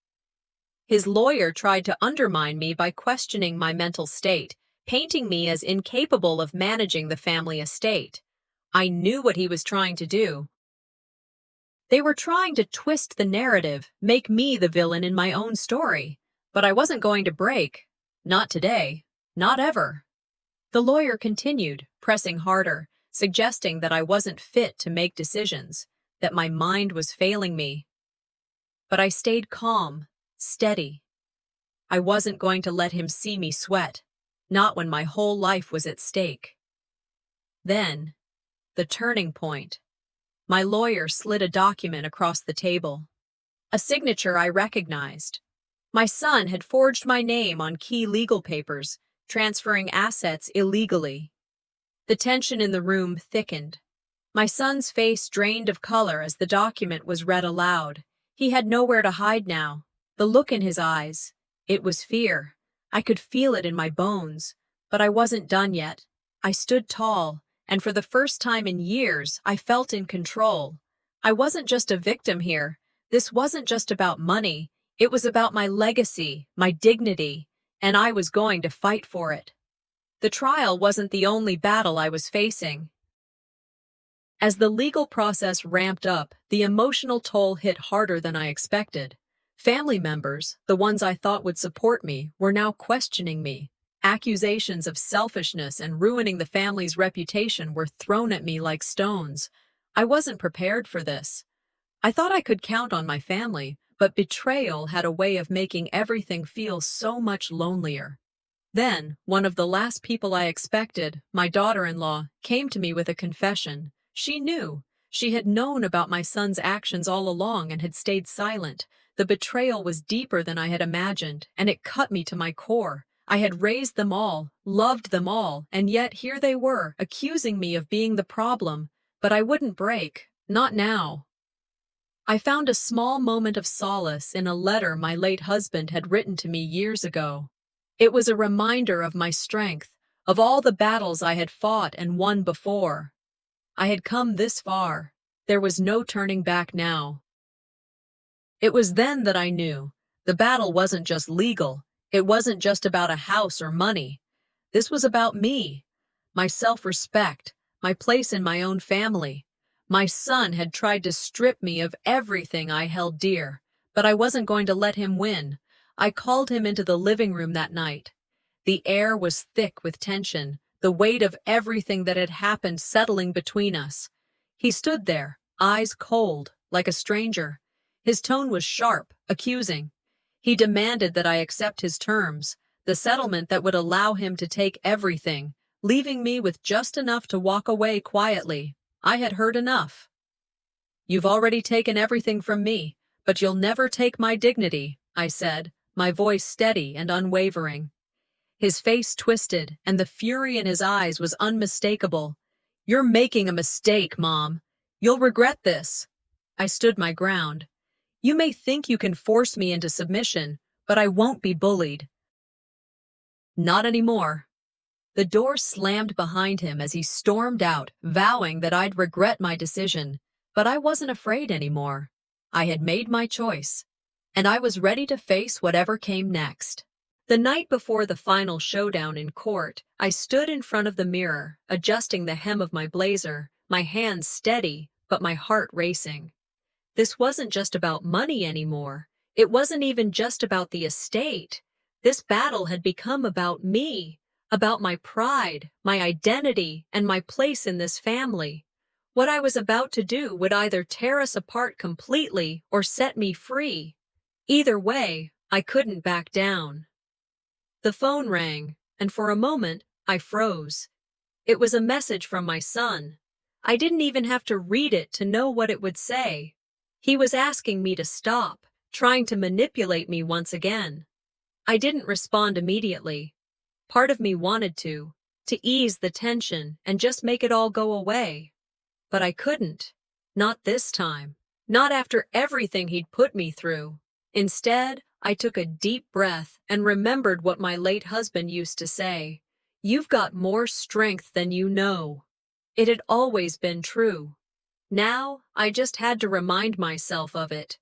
Speaker 1: His lawyer tried to undermine me by questioning my mental state, painting me as incapable of managing the family estate. I knew what he was trying to do. They were trying to twist the narrative, make me the villain in my own story. But I wasn't going to break. Not today. Not ever. The lawyer continued, pressing harder, suggesting that I wasn't fit to make decisions, that my mind was failing me. But I stayed calm, steady. I wasn't going to let him see me sweat, not when my whole life was at stake. Then, the turning point. My lawyer slid a document across the table. A signature I recognized. My son had forged my name on key legal papers, transferring assets illegally. The tension in the room thickened. My son's face drained of color as the document was read aloud. He had nowhere to hide now. The look in his eyes. It was fear. I could feel it in my bones. But I wasn't done yet. I stood tall, and for the first time in years, I felt in control. I wasn't just a victim here. This wasn't just about money. It was about my legacy, my dignity, and I was going to fight for it. The trial wasn't the only battle I was facing. As the legal process ramped up, the emotional toll hit harder than I expected. Family members, the ones I thought would support me, were now questioning me. Accusations of selfishness and ruining the family's reputation were thrown at me like stones. I wasn't prepared for this. I thought I could count on my family, but betrayal had a way of making everything feel so much lonelier. Then, one of the last people I expected, my daughter-in-law, came to me with a confession. She knew. She had known about my son's actions all along and had stayed silent. The betrayal was deeper than I had imagined, and it cut me to my core. I had raised them all, loved them all, and yet here they were, accusing me of being the problem. But I wouldn't break, not now. I found a small moment of solace in a letter my late husband had written to me years ago. It was a reminder of my strength, of all the battles I had fought and won before. I had come this far. There was no turning back now. It was then that I knew the battle wasn't just legal. It wasn't just about a house or money. This was about me, my self-respect, my place in my own family. My son had tried to strip me of everything I held dear, but I wasn't going to let him win. I called him into the living room that night. The air was thick with tension, the weight of everything that had happened settling between us. He stood there, eyes cold, like a stranger. His tone was sharp, accusing. He demanded that I accept his terms, the settlement that would allow him to take everything, leaving me with just enough to walk away quietly. I had heard enough. "You've already taken everything from me, but you'll never take my dignity," I said, my voice steady and unwavering. His face twisted, and the fury in his eyes was unmistakable. "You're making a mistake, Mom. You'll regret this." I stood my ground. "You may think you can force me into submission, but I won't be bullied." "Not anymore." The door slammed behind him as he stormed out, vowing that I'd regret my decision. But I wasn't afraid anymore. I had made my choice, and I was ready to face whatever came next. The night before the final showdown in court, I stood in front of the mirror, adjusting the hem of my blazer, my hands steady, but my heart racing. This wasn't just about money anymore. It wasn't even just about the estate. This battle had become about me, about my pride, my identity, and my place in this family. What I was about to do would either tear us apart completely or set me free. Either way, I couldn't back down. The phone rang, and for a moment, I froze. It was a message from my son. I didn't even have to read it to know what it would say. He was asking me to stop, trying to manipulate me once again. I didn't respond immediately. Part of me wanted to ease the tension and just make it all go away. But I couldn't. Not this time. Not after everything he'd put me through. Instead, I took a deep breath and remembered what my late husband used to say. "You've got more strength than you know." It had always been true. Now, I just had to remind myself of it.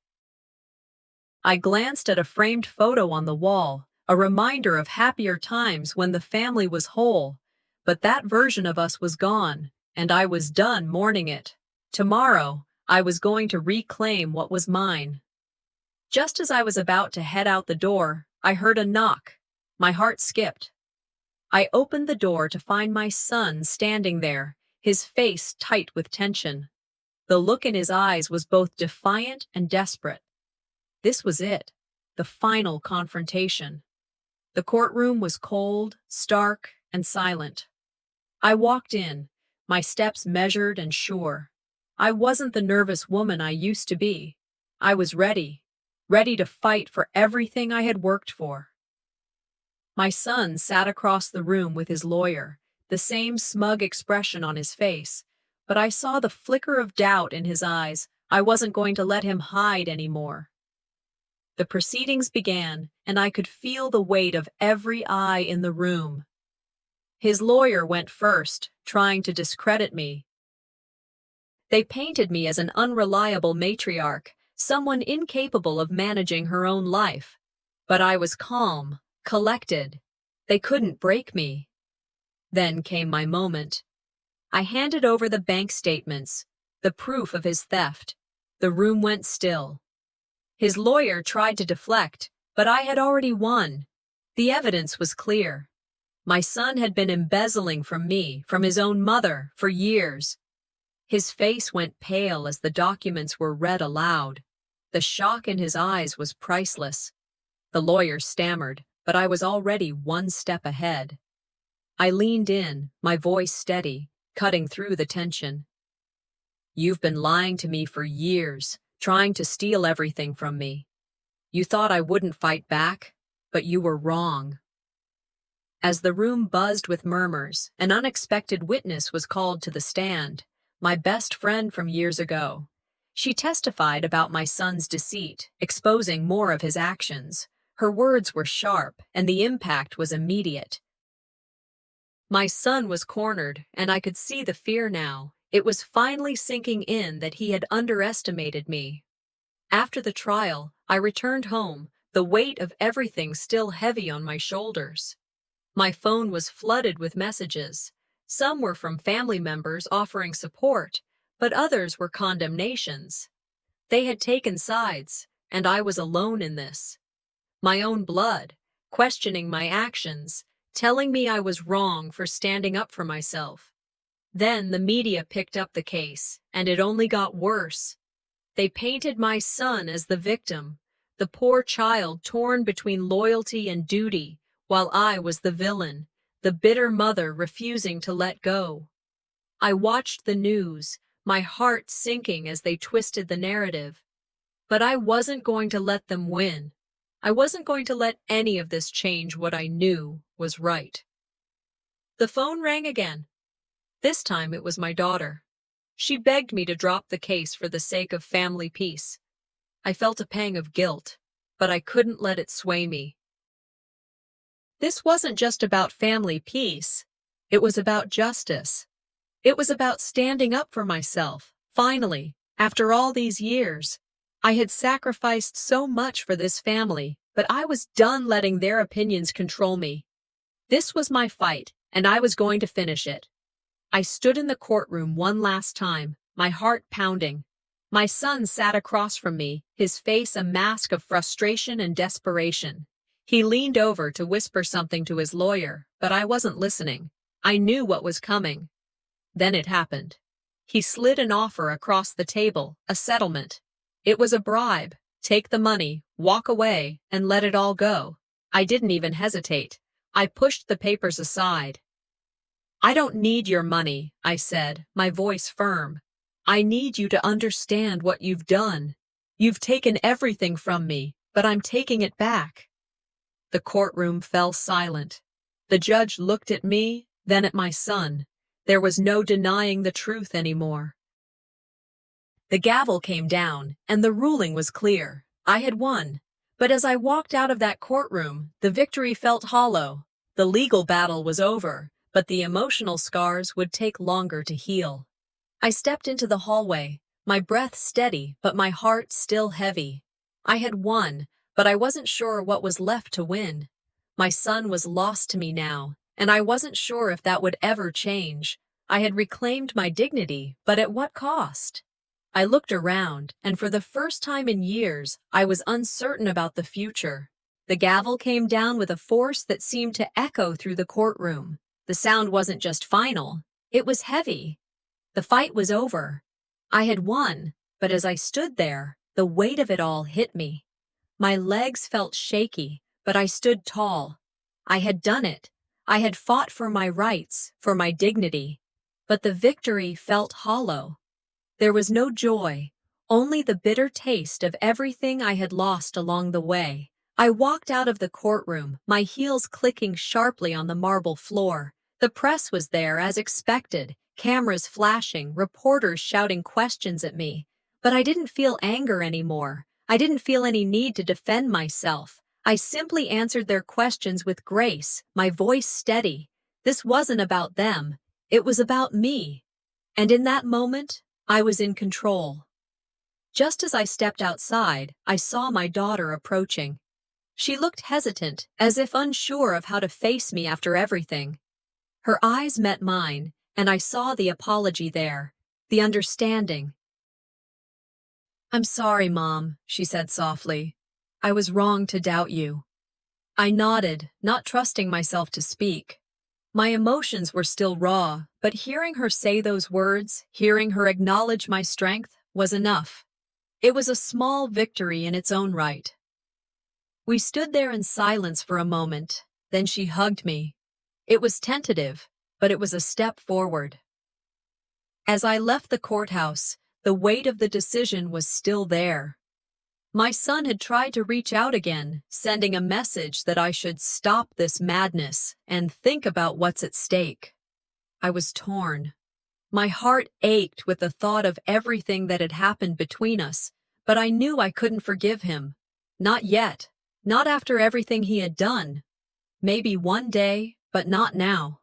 Speaker 1: I glanced at a framed photo on the wall, a reminder of happier times when the family was whole. But that version of us was gone, and I was done mourning it. Tomorrow, I was going to reclaim what was mine. Just as I was about to head out the door, I heard a knock. My heart skipped. I opened the door to find my son standing there, his face tight with tension. The look in his eyes was both defiant and desperate. This was it, the final confrontation. The courtroom was cold, stark, and silent. I walked in, my steps measured and sure. I wasn't the nervous woman I used to be. I was ready to fight for everything I had worked for. My son sat across the room with his lawyer, the same smug expression on his face, but I saw the flicker of doubt in his eyes. I wasn't going to let him hide anymore. The proceedings began, and I could feel the weight of every eye in the room. His lawyer went first, trying to discredit me. They painted me as an unreliable matriarch, someone incapable of managing her own life. But I was calm, collected. They couldn't break me. Then came my moment. I handed over the bank statements, the proof of his theft. The room went still. His lawyer tried to deflect, but I had already won. The evidence was clear. My son had been embezzling from me, from his own mother, for years. His face went pale as the documents were read aloud. The shock in his eyes was priceless. The lawyer stammered, but I was already one step ahead. I leaned in, my voice steady, cutting through the tension. "You've been lying to me for years, trying to steal everything from me. You thought I wouldn't fight back, but you were wrong." As the room buzzed with murmurs, an unexpected witness was called to the stand, my best friend from years ago. She testified about my son's deceit, exposing more of his actions. Her words were sharp, and the impact was immediate. My son was cornered, and I could see the fear now. It was finally sinking in that he had underestimated me. After the trial, I returned home, the weight of everything still heavy on my shoulders. My phone was flooded with messages. Some were from family members offering support, but others were condemnations. They had taken sides, and I was alone in this. My own blood, questioning my actions, telling me I was wrong for standing up for myself. Then the media picked up the case, and it only got worse. They painted my son as the victim, the poor child torn between loyalty and duty, while I was the villain, the bitter mother refusing to let go. I watched the news, my heart sinking as they twisted the narrative. But I wasn't going to let them win. I wasn't going to let any of this change what I knew was right. The phone rang again. This time it was my daughter. She begged me to drop the case for the sake of family peace. I felt a pang of guilt, but I couldn't let it sway me. This wasn't just about family peace. It was about justice. It was about standing up for myself. Finally, after all these years, I had sacrificed so much for this family, but I was done letting their opinions control me. This was my fight, and I was going to finish it. I stood in the courtroom one last time, my heart pounding. My son sat across from me, his face a mask of frustration and desperation. He leaned over to whisper something to his lawyer, but I wasn't listening. I knew what was coming. Then it happened. He slid an offer across the table, a settlement. It was a bribe. Take the money, walk away, and let it all go. I didn't even hesitate. I pushed the papers aside. I don't need your money, I said, my voice firm. I need you to understand what you've done. You've taken everything from me, but I'm taking it back. The courtroom fell silent. The judge looked at me, then at my son. There was no denying the truth anymore. The gavel came down, and the ruling was clear. I had won. But as I walked out of that courtroom, the victory felt hollow. The legal battle was over, but the emotional scars would take longer to heal. I stepped into the hallway, my breath steady, but my heart still heavy. I had won, but I wasn't sure what was left to win. My son was lost to me now, and I wasn't sure if that would ever change. I had reclaimed my dignity, but at what cost? I looked around, and for the first time in years, I was uncertain about the future. The gavel came down with a force that seemed to echo through the courtroom. The sound wasn't just final, it was heavy. The fight was over. I had won, but as I stood there, the weight of it all hit me. My legs felt shaky, but I stood tall. I had done it. I had fought for my rights, for my dignity. But the victory felt hollow. There was no joy, only the bitter taste of everything I had lost along the way. I walked out of the courtroom, my heels clicking sharply on the marble floor. The press was there as expected, cameras flashing, reporters shouting questions at me. But I didn't feel anger anymore. I didn't feel any need to defend myself. I simply answered their questions with grace, my voice steady. This wasn't about them. It was about me. And in that moment, I was in control. Just as I stepped outside, I saw my daughter approaching. She looked hesitant, as if unsure of how to face me after everything. Her eyes met mine, and I saw the apology there, the understanding. "I'm sorry, Mom," she said softly. "I was wrong to doubt you." I nodded, not trusting myself to speak. My emotions were still raw, but hearing her say those words, hearing her acknowledge my strength, was enough. It was a small victory in its own right. We stood there in silence for a moment, then she hugged me. It was tentative, but it was a step forward. As I left the courthouse, the weight of the decision was still there. My son had tried to reach out again, sending a message that I should stop this madness and think about what's at stake. I was torn. My heart ached with the thought of everything that had happened between us, but I knew I couldn't forgive him. Not yet. Not after everything he had done. Maybe one day, but not now.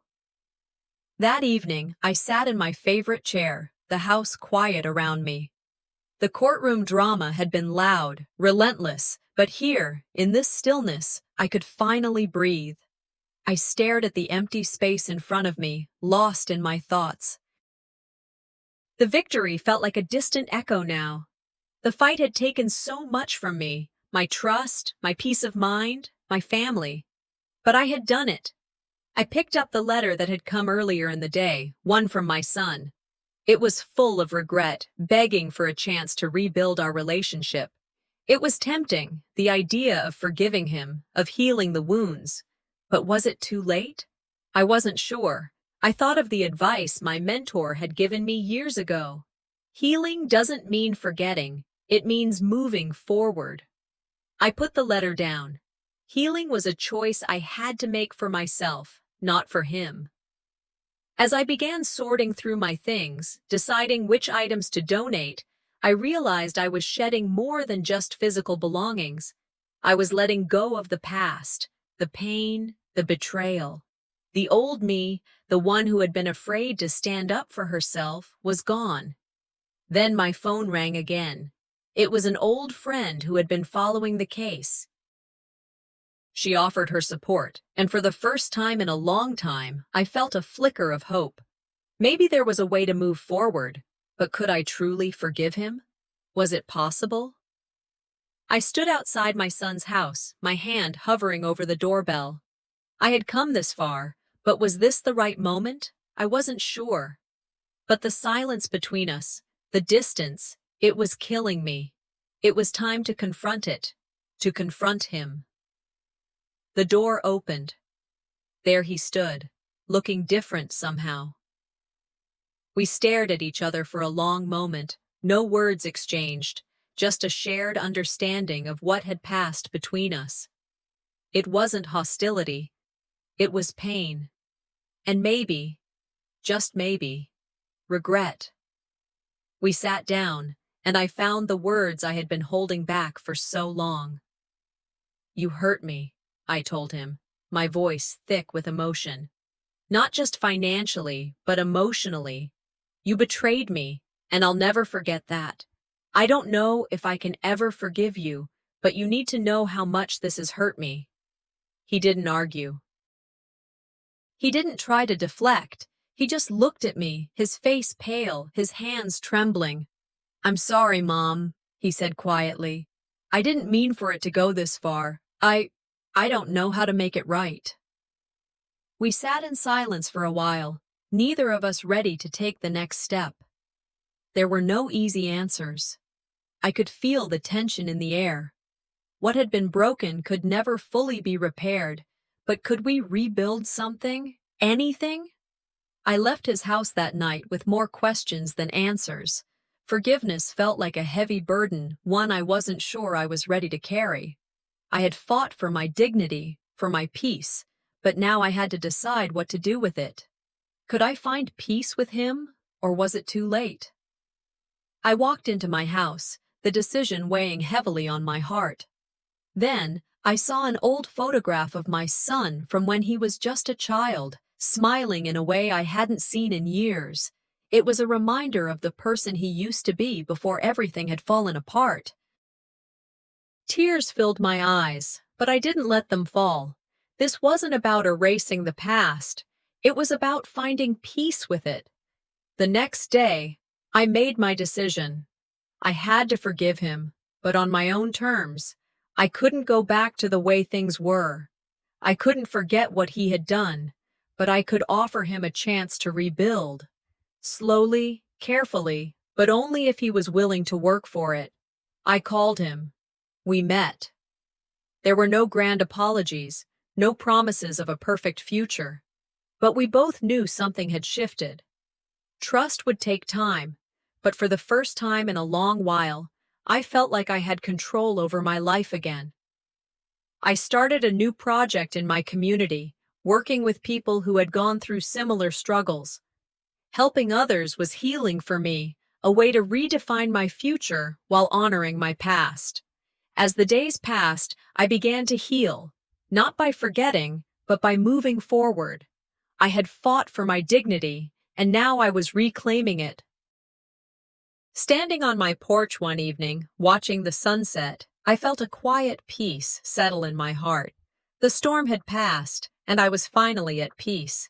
Speaker 1: That evening, I sat in my favorite chair, the house quiet around me. The courtroom drama had been loud, relentless, but here, in this stillness, I could finally breathe. I stared at the empty space in front of me, lost in my thoughts. The victory felt like a distant echo now. The fight had taken so much from me, my trust, my peace of mind, my family. But I had done it. I picked up the letter that had come earlier in the day, one from my son. It was full of regret, begging for a chance to rebuild our relationship. It was tempting, the idea of forgiving him, of healing the wounds. But was it too late? I wasn't sure. I thought of the advice my mentor had given me years ago. Healing doesn't mean forgetting, it means moving forward. I put the letter down. Healing was a choice I had to make for myself, not for him. As I began sorting through my things, deciding which items to donate, I realized I was shedding more than just physical belongings. I was letting go of the past, the pain, the betrayal. The old me, the one who had been afraid to stand up for herself, was gone. Then my phone rang again. It was an old friend who had been following the case. She offered her support, and for the first time in a long time, I felt a flicker of hope. Maybe there was a way to move forward, but could I truly forgive him? Was it possible? I stood outside my son's house, my hand hovering over the doorbell. I had come this far, but was this the right moment? I wasn't sure. But the silence between us, the distance, it was killing me. It was time to confront it, to confront him. The door opened. There he stood, looking different somehow. We stared at each other for a long moment, no words exchanged, just a shared understanding of what had passed between us. It wasn't hostility. It was pain. And maybe, just maybe, regret. We sat down, and I found the words I had been holding back for so long. "You hurt me," I told him, my voice thick with emotion. "Not just financially, but emotionally. You betrayed me, and I'll never forget that. I don't know if I can ever forgive you, but you need to know how much this has hurt me." He didn't argue. He didn't try to deflect. He just looked at me, his face pale, his hands trembling. "I'm sorry, Mom," he said quietly. "I didn't mean for it to go this far. I don't know how to make it right." We sat in silence for a while, neither of us ready to take the next step. There were no easy answers. I could feel the tension in the air. What had been broken could never fully be repaired, but could we rebuild something? Anything? I left his house that night with more questions than answers. Forgiveness felt like a heavy burden, one I wasn't sure I was ready to carry. I had fought for my dignity, for my peace, but now I had to decide what to do with it. Could I find peace with him, or was it too late? I walked into my house, the decision weighing heavily on my heart. Then, I saw an old photograph of my son from when he was just a child, smiling in a way I hadn't seen in years. It was a reminder of the person he used to be before everything had fallen apart. Tears filled my eyes, but I didn't let them fall. This wasn't about erasing the past. It was about finding peace with it. The next day, I made my decision. I had to forgive him, but on my own terms. I couldn't go back to the way things were. I couldn't forget what he had done, but I could offer him a chance to rebuild. Slowly, carefully, but only if he was willing to work for it. I called him. We met. There were no grand apologies, no promises of a perfect future. But we both knew something had shifted. Trust would take time, but for the first time in a long while, I felt like I had control over my life again. I started a new project in my community, working with people who had gone through similar struggles. Helping others was healing for me, a way to redefine my future while honoring my past. As the days passed, I began to heal, not by forgetting, but by moving forward. I had fought for my dignity, and now I was reclaiming it. Standing on my porch one evening, watching the sunset, I felt a quiet peace settle in my heart. The storm had passed, and I was finally at peace.